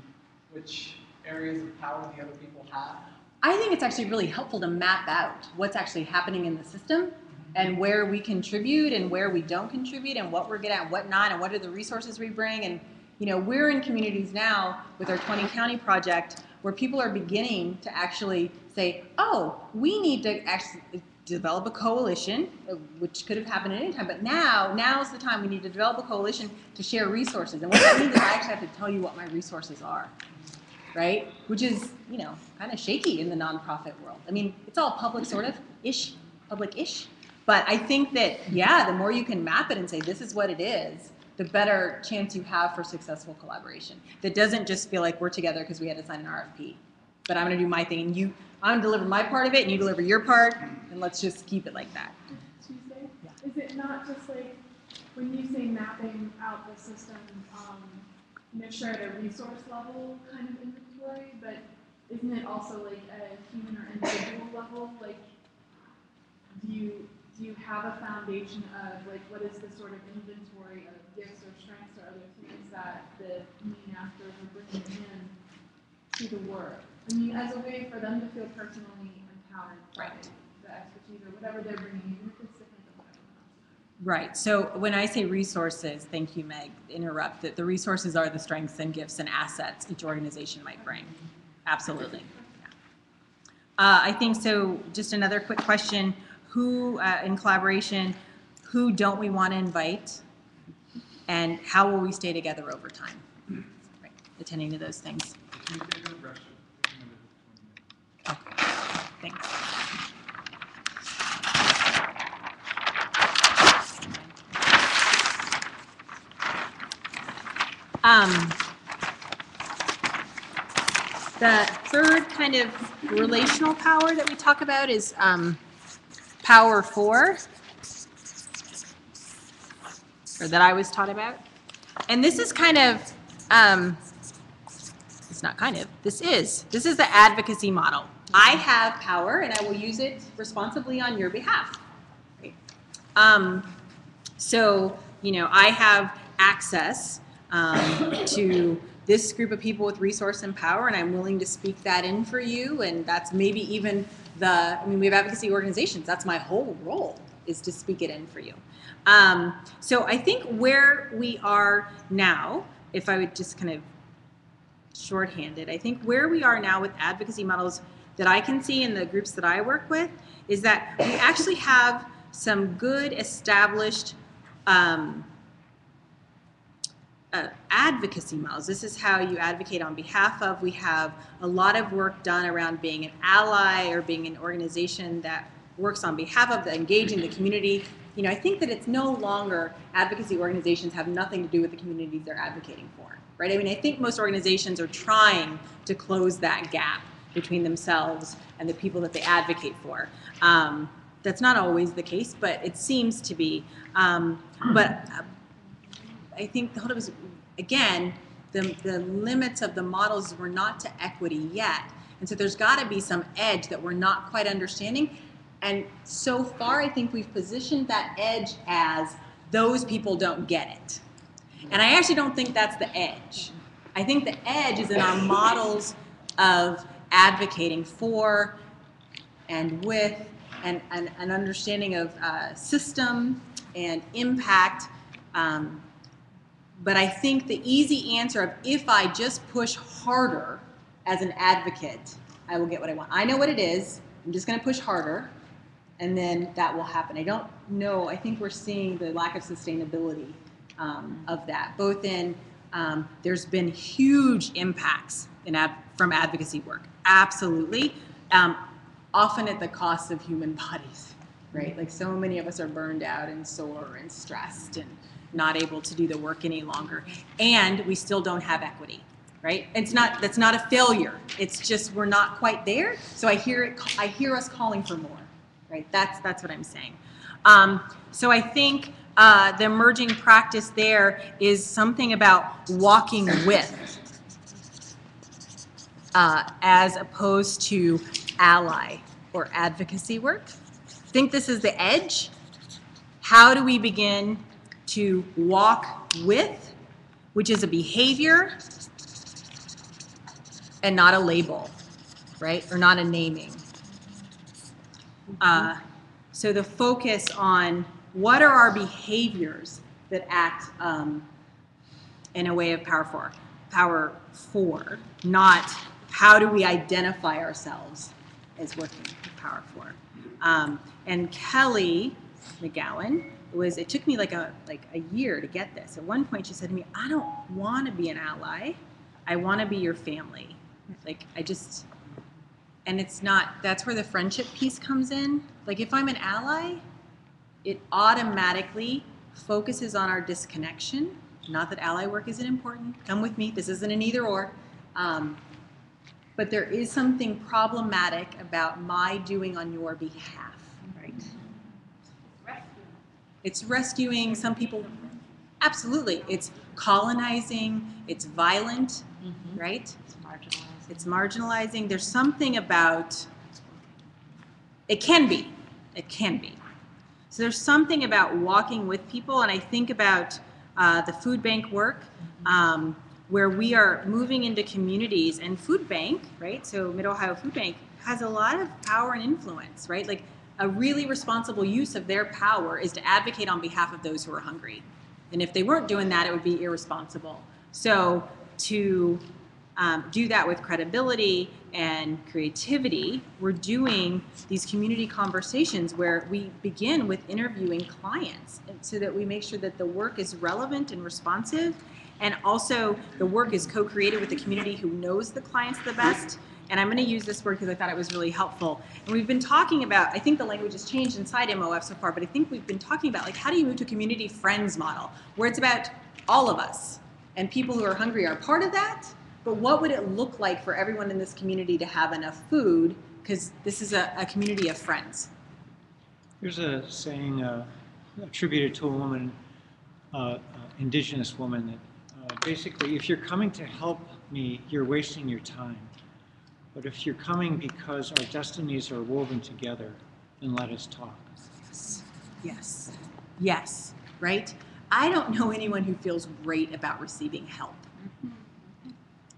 [SPEAKER 13] which areas of power the other people have?
[SPEAKER 1] I think it's actually really helpful to map out what's actually happening in the system and where we contribute and where we don't contribute and what we're good at, what not, and what are the resources we bring. And, you know, we're in communities now with our 20 county project where people are beginning to actually say, oh, we need to actually develop a coalition, which could have happened at any time, but now's the time we need to develop a coalition to share resources. And what that means is I actually have to tell you what my resources are, right? Which is, you know, kind of shaky in the nonprofit world. I mean, it's all public sort of-ish, public-ish. But I think that, yeah, the more you can map it and say, this is what it is, the better chance you have for successful collaboration. That doesn't just feel like we're together because we had to sign an RFP. But I'm going to do my thing, and I'm going to deliver my part of it, and you deliver your part, and let's just keep it like that.
[SPEAKER 14] Tuesday? Yeah. Is it not just like, when you say mapping out the system, sure at a resource level kind of inventory, but isn't it also like a human or individual level? Like, do you have a foundation of like what is the sort of inventory of gifts or strengths or other things that the meeting actors are bringing in to the work? I mean, as a way for them to feel personally empowered by the expertise or whatever they're bringing, even if it's different than whatever else.
[SPEAKER 1] Right. So when I say resources, thank you, Meg, interrupt, that the resources are the strengths and gifts and assets each organization might bring. Absolutely. Yeah. I think so. Just another quick question. Who, in collaboration, who don't we want to invite? And how will we stay together over time? Right. Attending to those things. Okay. Thanks. The third kind of relational power that we talk about is power 4, or that I was taught about. And this is kind of, it's not kind of, this is the advocacy model. I have power and I will use it responsibly on your behalf. Right? So, you know, I have access to this group of people with resource and power, and I'm willing to speak that in for you, and that's maybe even I mean, we have advocacy organizations. That's my whole role, is to speak it in for you. So I think where we are now, if I would just kind of shorthand it, I think where we are now with advocacy models that I can see in the groups that I work with is that we actually have some good established advocacy models. This is how you advocate on behalf of. We have a lot of work done around being an ally or being an organization that works on behalf of, engaging the community. You know, I think that it's no longer advocacy organizations have nothing to do with the communities they're advocating for, right? I mean, I think most organizations are trying to close that gap between themselves and the people that they advocate for. That's not always the case, but it seems to be. But I think the hold-up is, again, the limits of the models were not to equity yet. And so there's got to be some edge that we're not quite understanding. And so far, I think we've positioned that edge as those people don't get it. And I actually don't think that's the edge. I think the edge is in our models of advocating for and with and an understanding of system and impact. But I think the easy answer of if I just push harder as an advocate, I will get what I want. I know what it is. I'm just going to push harder, and then that will happen. I don't know. I think we're seeing the lack of sustainability of that, both in there's been huge impacts from advocacy work. Absolutely. Often at the cost of human bodies, right? Like so many of us are burned out and sore and stressed and not able to do the work any longer. And we still don't have equity, right? That's not a failure. It's just we're not quite there. So I hear us calling for more, right? That's what I'm saying. So I think the emerging practice there is something about walking with as opposed to ally or advocacy work. I think this is the edge. How do we begin to walk with, which is a behavior and not a label, right? Or not a naming. So the focus on what are our behaviors that act in a way of power for, not how do we identify ourselves as working with power for. And Kelly McGowan, it took me like a year to get this. At one point she said to me, I don't want to be an ally. I want to be your family. And it's not, that's where the friendship piece comes in. Like if I'm an ally, it automatically focuses on our disconnection. Not that ally work isn't important. Come with me. This isn't an either or. But there is something problematic about my doing on your behalf, right? It's rescuing some people. Absolutely. It's colonizing. It's violent, right?
[SPEAKER 4] It's marginalizing.
[SPEAKER 1] It's marginalizing. There's something about, it can be. So there's something about walking with people, and I think about the food bank work, where we are moving into communities, and food bank, right? So Mid-Ohio Food Bank has a lot of power and influence, right? Like a really responsible use of their power is to advocate on behalf of those who are hungry. And if they weren't doing that, it would be irresponsible. So to do that with credibility and creativity, we're doing these community conversations where we begin with interviewing clients so that we make sure that the work is relevant and responsive, and also the work is co-created with the community who knows the clients the best. And I'm going to use this word because I thought it was really helpful. And we've been talking about, I think the language has changed inside MOF so far, but I think we've been talking about like how do you move to a community friends model where it's about all of us, and people who are hungry are part of that. But what would it look like for everyone in this community to have enough food? Because this is a community of friends.
[SPEAKER 15] There's a saying attributed to a woman, indigenous woman, that basically, if you're coming to help me, you're wasting your time. But if you're coming because our destinies are woven together, then let us talk.
[SPEAKER 1] Yes, yes, yes, right? I don't know anyone who feels great about receiving help.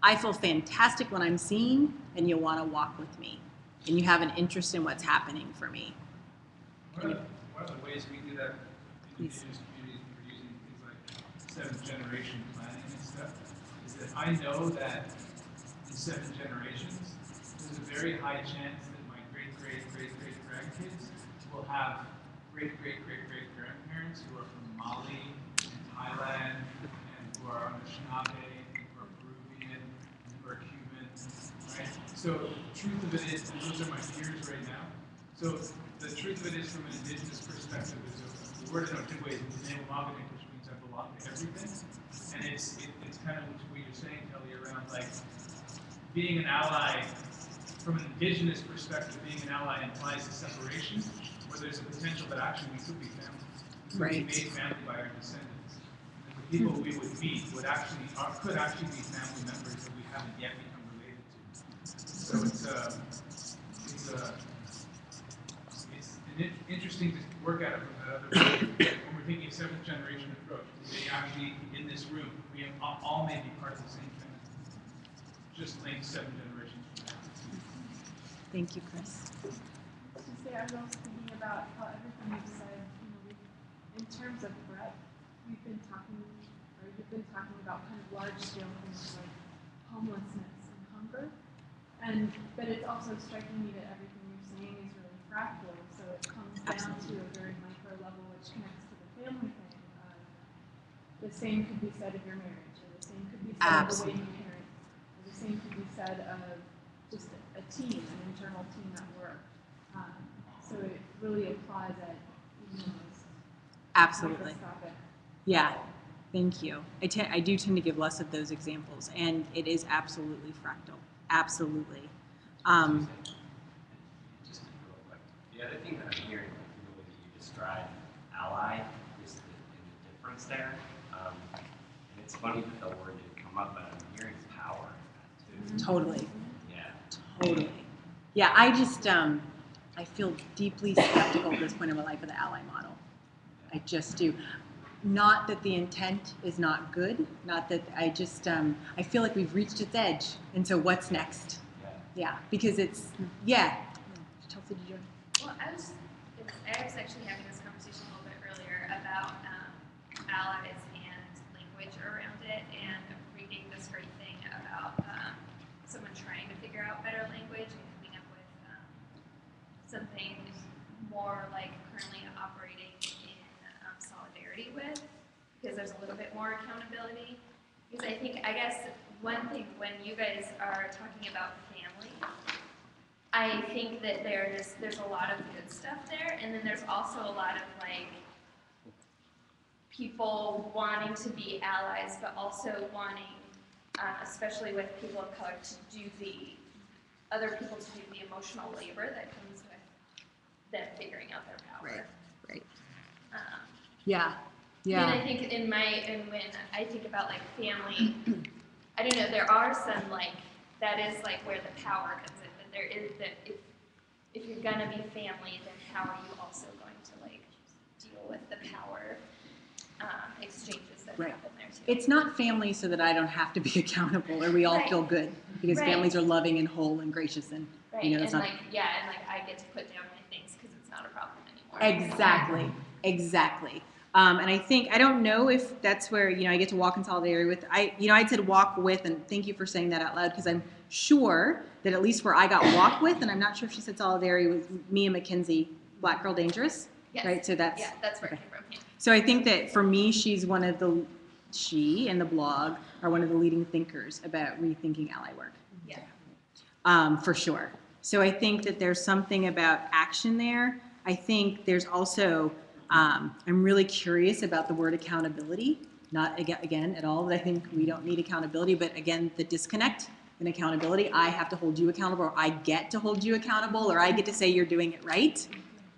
[SPEAKER 1] I feel fantastic when I'm seen, and you want to walk with me, and you have an interest in what's happening for me.
[SPEAKER 3] One of the ways we do that in indigenous communities, we're using things like 7th generation planning and stuff, is that I know that in 7 generations, there's a very high chance that my great-great-great-great-grandkids will have great-great-great-great-grandparents who are from Mali and Thailand, and who are Anishinaabe, and who are Peruvian, and who are Cuban, right? So the truth of it is, and those are my peers right now, so the truth of it is, from an indigenous perspective, is the word in Ojibwe is Nehumagane, which means I belong to everything. And it's kind of what you're saying, Kelly, around like being an ally. From an indigenous perspective, being an ally implies a separation, where there's a potential that actually we could be family. We could be made family by our descendants. And the people we would meet could actually be family members that we haven't yet become related to. So it's interesting to work at it from that other way. When we're thinking of 7th generation approach, they actually, in this room, we all may be part of the same family. Just linked 7 generations from now.
[SPEAKER 1] Thank you, Chris.
[SPEAKER 14] I was also thinking about how everything you've said, in terms of breadth, you've been talking about kind of large-scale things like homelessness and hunger, but it's also striking me that everything you're saying is really fractal, so it comes down to a very micro level, which connects to the family thing. The same could be said of your marriage, or the same could be said of the way you parent, or the same could be said of just a team, an internal team at work. So it really applies at
[SPEAKER 1] Absolutely. Yeah, thank you. I do tend to give less of those examples, and it is absolutely fractal. Absolutely.
[SPEAKER 16] Just real quick. The other thing that I'm hearing, like the way that you describe ally, is the difference there. And it's funny that the word didn't come up, but I'm hearing power in that too.
[SPEAKER 1] Totally.
[SPEAKER 16] Yeah.
[SPEAKER 1] Totally. Yeah, I just, I feel deeply skeptical at this point in my life of the ally model. I just do. Not that the intent is not good, not that I just, I feel like we've reached its edge. And so what's next? Yeah, because it's, Chelsea, did you?
[SPEAKER 17] Well, I was actually having this conversation a little bit earlier about allies and language around it, and reading this great thing about someone trying to figure out better language and coming up with something more like currently operating in solidarity with, because there's a little bit more accountability. Because I guess one thing when you guys are talking about family, I think that there's a lot of good stuff there, and then there's also a lot of like people wanting to be allies, but also wanting, especially with people of color, to do other people to do the emotional labor that comes with them figuring out their power.
[SPEAKER 1] Right. Yeah.
[SPEAKER 17] And I think when I think about like family, I don't know, there are some like, that is like where the power comes in, but there is that if you're gonna be family, then how are you also going to like deal with the power exchanges that happen there too?
[SPEAKER 1] It's not family so that I don't have to be accountable or we all feel good, because families are loving and whole and gracious, and you know, that's
[SPEAKER 17] and
[SPEAKER 1] not.
[SPEAKER 17] I get to put down my things because it's not a problem anymore.
[SPEAKER 1] Exactly. And I think, I don't know if that's where, I get to walk in solidarity with, I said walk with, and thank you for saying that out loud, because I'm sure that at least where I got walk with, and I'm not sure if she said solidarity with Mia McKinsey, Black Girl Dangerous, right? So that's,
[SPEAKER 17] that's where it came from. Yeah.
[SPEAKER 1] So I think that for me, she and the blog are one of the leading thinkers about rethinking ally work.
[SPEAKER 17] Yeah.
[SPEAKER 1] For sure. So I think that there's something about action there. I think there's also, I'm really curious about the word accountability, not again at all that I think we don't need accountability, but again, the disconnect in accountability, I have to hold you accountable, or I get to hold you accountable, or I get to say you're doing it right,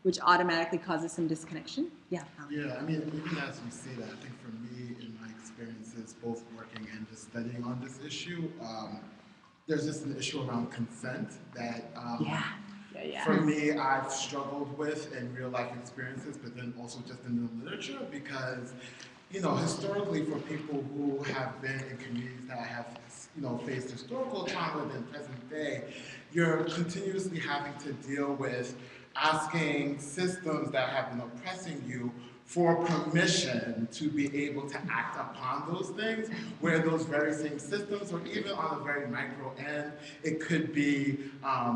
[SPEAKER 1] which automatically causes some disconnection. Yeah.
[SPEAKER 18] Yeah, I mean, even as you say that, I think for me, in my experiences, both working and just studying on this issue, there's just an issue around consent that for me, I've struggled with in real life experiences, but then also just in the literature, because, you know, historically for people who have been in communities that have, you know, faced historical trauma than present day, you're continuously having to deal with asking systems that have been oppressing you for permission to be able to act upon those things, where those very same systems, or even on a very micro end, it could be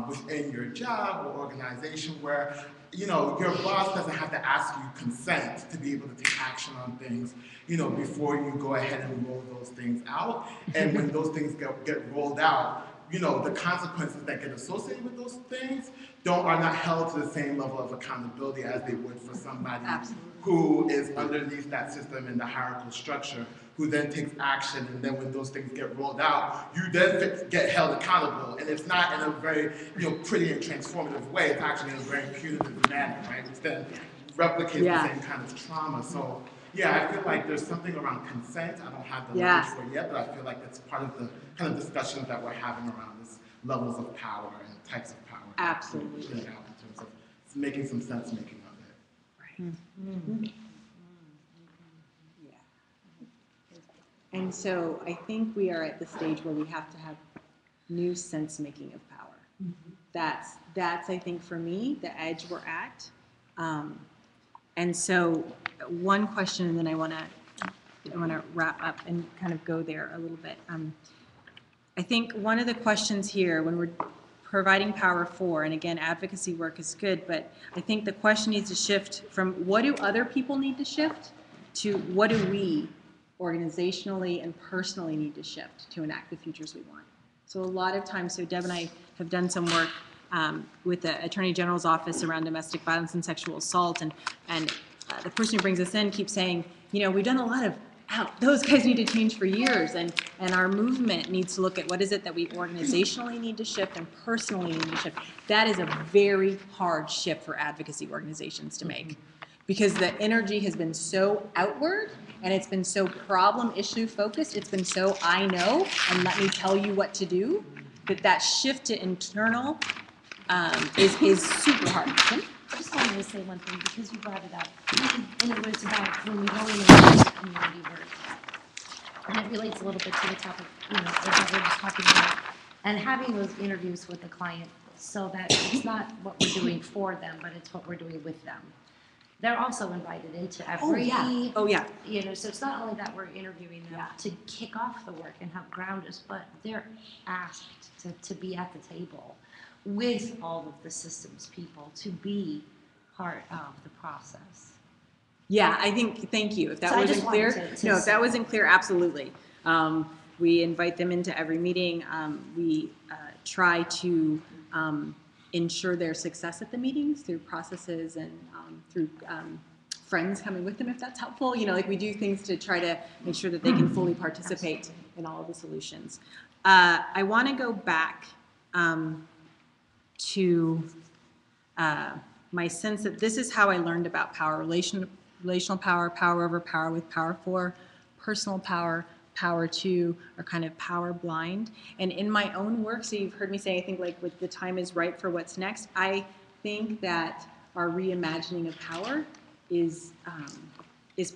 [SPEAKER 18] within your job or organization where, you know, your boss doesn't have to ask you consent to be able to take action on things, you know, before you go ahead and roll those things out. And when those things get rolled out, you know, the consequences that get associated with those things are not held to the same level of accountability as they would for somebody who is underneath that system in the hierarchical structure, who then takes action, and then when those things get rolled out, you then get held accountable. And it's not in a very, you know, pretty and transformative way, it's actually in a very punitive manner, right? Which then replicates the same kind of trauma. So yeah, I feel like there's something around consent. I don't have the language for it yet, but I feel like that's part of the kind of discussions that we're having around this levels of power and types of power.
[SPEAKER 1] Absolutely.
[SPEAKER 18] In terms of making some sense making of it.
[SPEAKER 1] Right. Mm-hmm. Yeah. And so I think we are at the stage where we have to have new sense making of power. That's I think for me the edge we're at. And so one question, and then I want to wrap up and kind of go there a little bit. I think one of the questions here when we're providing power for, and again, advocacy work is good, but I think the question needs to shift from what do other people need to shift to what do we organizationally and personally need to shift to enact the futures we want. So a lot of times, so Deb and I have done some work with the Attorney General's office around domestic violence and sexual assault, and the person who brings us in keeps saying, you know, we've done a lot of, those guys need to change for years, and our movement needs to look at what is it that we organizationally need to shift and personally need to shift. That is a very hard shift for advocacy organizations to make, because the energy has been so outward and it's been so problem issue focused, it's been so I know and let me tell you what to do, that shift to internal is super hard.
[SPEAKER 2] I just wanted to say one thing because you brought it up, and it was about when we go into community work, and it relates a little bit to the topic, you know, that we're just talking about, and having those interviews with the client so that it's not what we're doing for them, but it's what we're doing with them. They're also invited into every, you know, so it's not only that we're interviewing them to kick off the work and help ground us, but they're asked to be at the table with all of the systems people to be part of the process.
[SPEAKER 1] Yeah, I think, thank you. If that wasn't clear, if that wasn't clear, absolutely. We invite them into every meeting. We try to ensure their success at the meetings through processes and through friends coming with them, if that's helpful. You know, like we do things to try to make sure that they can fully participate in all of the solutions. I want to go back to my sense that this is how I learned about power: relational power, power over, power with, power for, personal power, power to, or kind of power blind. And in my own work, so you've heard me say, I think like with the time is right for what's next, I think that our reimagining of power is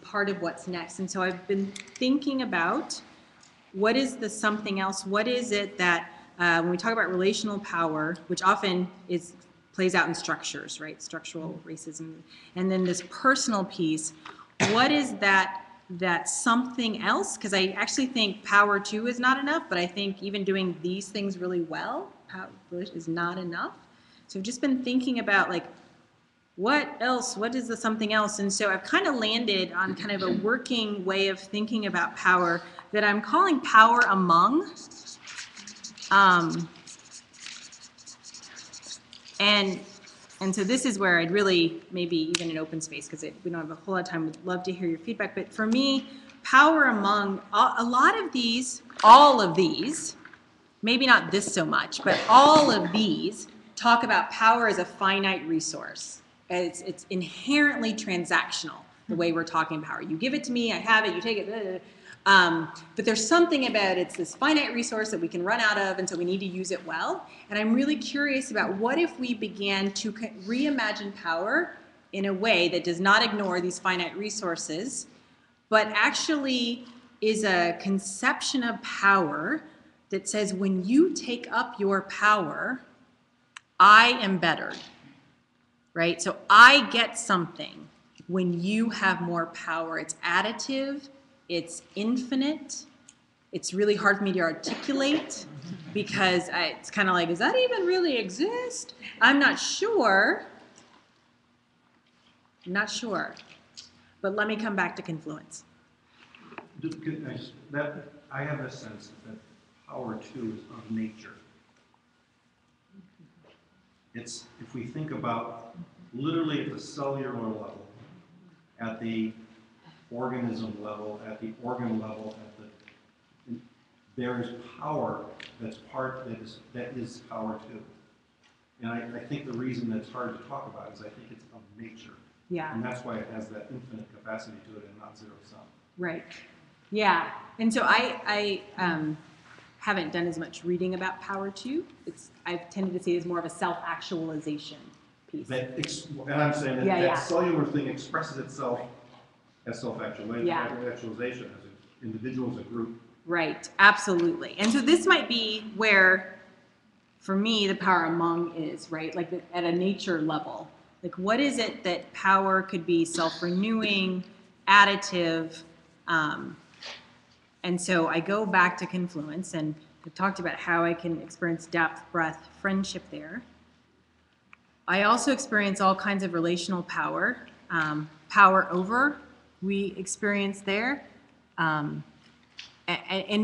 [SPEAKER 1] part of what's next. And so I've been thinking about what is the something else, what is it that when we talk about relational power, which often plays out in structures, right? Structural racism. And then this personal piece, what is that something else? Because I actually think power too is not enough, but I think even doing these things really well is not enough. So I've just been thinking about like, what else? What is the something else? And so I've kind of landed on kind of a working way of thinking about power that I'm calling power among. And And so this is where I'd really, maybe even an open space, because we don't have a whole lot of time, would love to hear your feedback. But for me, power among, a lot of these, all of these, maybe not this so much, but all of these talk about power as a finite resource. It's inherently transactional, the way we're talking power. You give it to me, I have it, you take it, but there's something about it's this finite resource that we can run out of, and so we need to use it well. And I'm really curious about what if we began to reimagine power in a way that does not ignore these finite resources, but actually is a conception of power that says when you take up your power, I am bettered, right? So I get something when you have more power. It's additive, it's infinite, it's really hard for me to articulate because it's kind of like, does that even really exist? I'm not sure. I'm not sure. But let me come back to confluence.
[SPEAKER 11] I have a sense that power too is of nature. It's, if we think about literally at the cellular level, at the organism level, at the organ level, there is power that's that is power too. And I think the reason that's hard to talk about is I think it's of nature.
[SPEAKER 1] Yeah.
[SPEAKER 11] And that's why it has that infinite capacity to it and not zero sum.
[SPEAKER 1] Right. Yeah. And so I haven't done as much reading about power too. I've tended to see it as more of a self-actualization piece.
[SPEAKER 11] And I'm saying that that cellular thing expresses itself as self-actualization, as an individual, as a group.
[SPEAKER 1] Right, absolutely. And so this might be where, for me, the power among is, right? Like at a nature level. Like what is it that power could be self-renewing, additive, and so I go back to confluence, and I talked about how I can experience depth, breadth, friendship there. I also experience all kinds of relational power. Power over, we experience there. In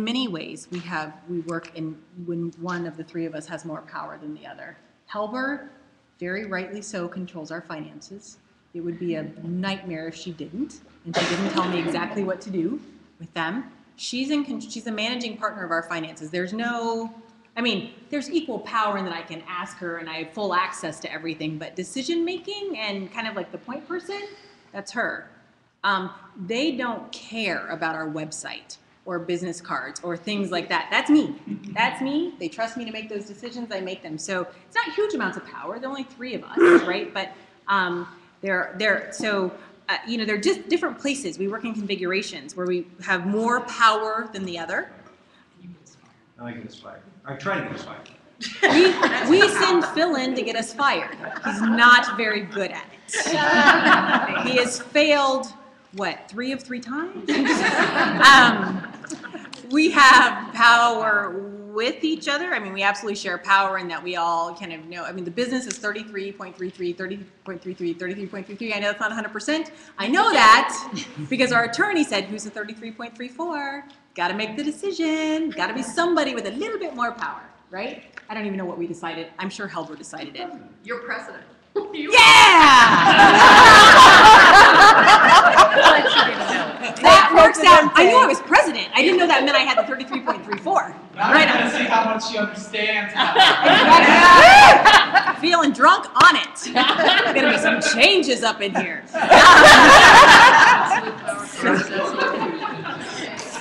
[SPEAKER 1] many ways, we work in when one of the three of us has more power than the other. Helber, very rightly so, controls our finances. It would be a nightmare if she didn't, and she didn't tell me exactly what to do with them. She's the managing partner of our finances. There's equal power in that I can ask her and I have full access to everything, but decision making and kind of like the point person, that's her. They don't care about our website or business cards or things like that. That's me. That's me. They trust me to make those decisions. I make them. So it's not huge amounts of power. There are only three of us, right? But they're just different places. We work in configurations where we have more power than the other.
[SPEAKER 11] I get us fired. I try to get us fired.
[SPEAKER 1] We send Phil in to get us fired. He's not very good at it. He has failed, 3 of 3 times? We have power with each other. I mean, we absolutely share power in that we all kind of know. I mean, the business is 33.33, 30.33, 33.33. I know that's not 100%. I know that because our attorney said, who's the 33.34? Got to make the decision. Got to be somebody with a little bit more power, right? I don't even know what we decided. I'm sure Helber decided it.
[SPEAKER 9] You're president.
[SPEAKER 1] That works out. I knew I was president. I didn't know that meant I had the 33.34.
[SPEAKER 13] Now
[SPEAKER 1] Right.
[SPEAKER 13] I'm going to see how much she understands.
[SPEAKER 1] Feeling drunk on it. There's going to be some changes up in here.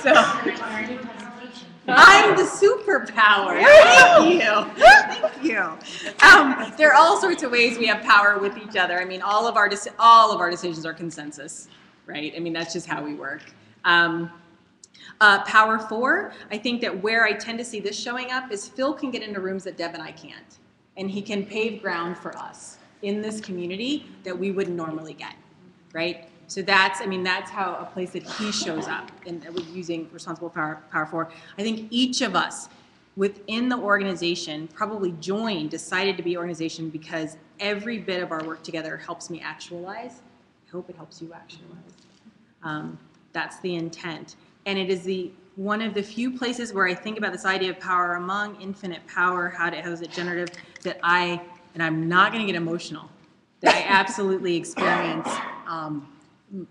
[SPEAKER 1] So, I'm the superpower. Thank you. Thank you. There are all sorts of ways we have power with each other. I mean, all of our decisions are consensus, right? I mean, that's just how we work. Power 4, I think that where I tend to see this showing up is Phil can get into rooms that Deb and I can't. And he can pave ground for us in this community that we wouldn't normally get, right? So that's how a place that he shows up and using responsible power 4. I think each of us within the organization probably decided to be organization because every bit of our work together helps me actualize. I hope it helps you actualize. That's the intent. And it is one of the few places where I think about this idea of power among, infinite power, how is it generative, and I'm not going to get emotional that I absolutely experience.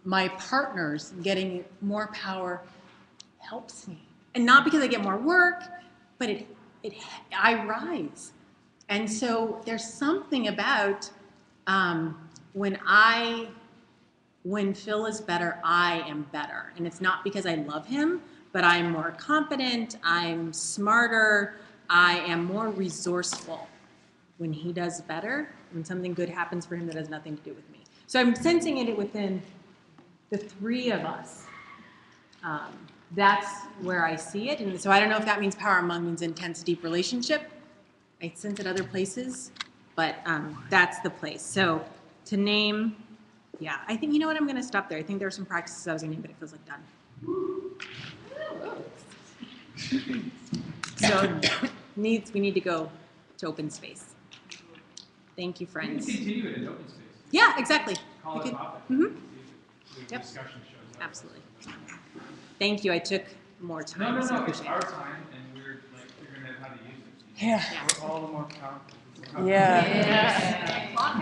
[SPEAKER 1] My partners getting more power helps me. And not because I get more work, but I rise. And so there's something about when Phil is better, I am better. And it's not because I love him, but I'm more confident, I'm smarter, I am more resourceful when he does better, when something good happens for him that has nothing to do with me. So I'm sensing it within the three of us. That's where I see it. And so I don't know if that means power among means intense, deep relationship. I sense it other places, but that's the place. So to name, yeah, I think, you know what, I'm going to stop there. I think there are some practices I was going to name, but it feels like done. So we need to go to open space. Thank you, friends.
[SPEAKER 3] We can continue it in open space.
[SPEAKER 1] Yeah, exactly.
[SPEAKER 3] Call it topic.
[SPEAKER 1] Mm-hmm.
[SPEAKER 3] The discussion shows up.
[SPEAKER 1] Absolutely. Thank you. I took more time.
[SPEAKER 3] No,
[SPEAKER 1] so I
[SPEAKER 3] it's
[SPEAKER 1] appreciate
[SPEAKER 3] our
[SPEAKER 1] it.
[SPEAKER 3] time, and we're like figuring out how to use it.
[SPEAKER 15] Yeah.
[SPEAKER 3] We're all the more powerful.
[SPEAKER 1] Yeah.
[SPEAKER 9] Clock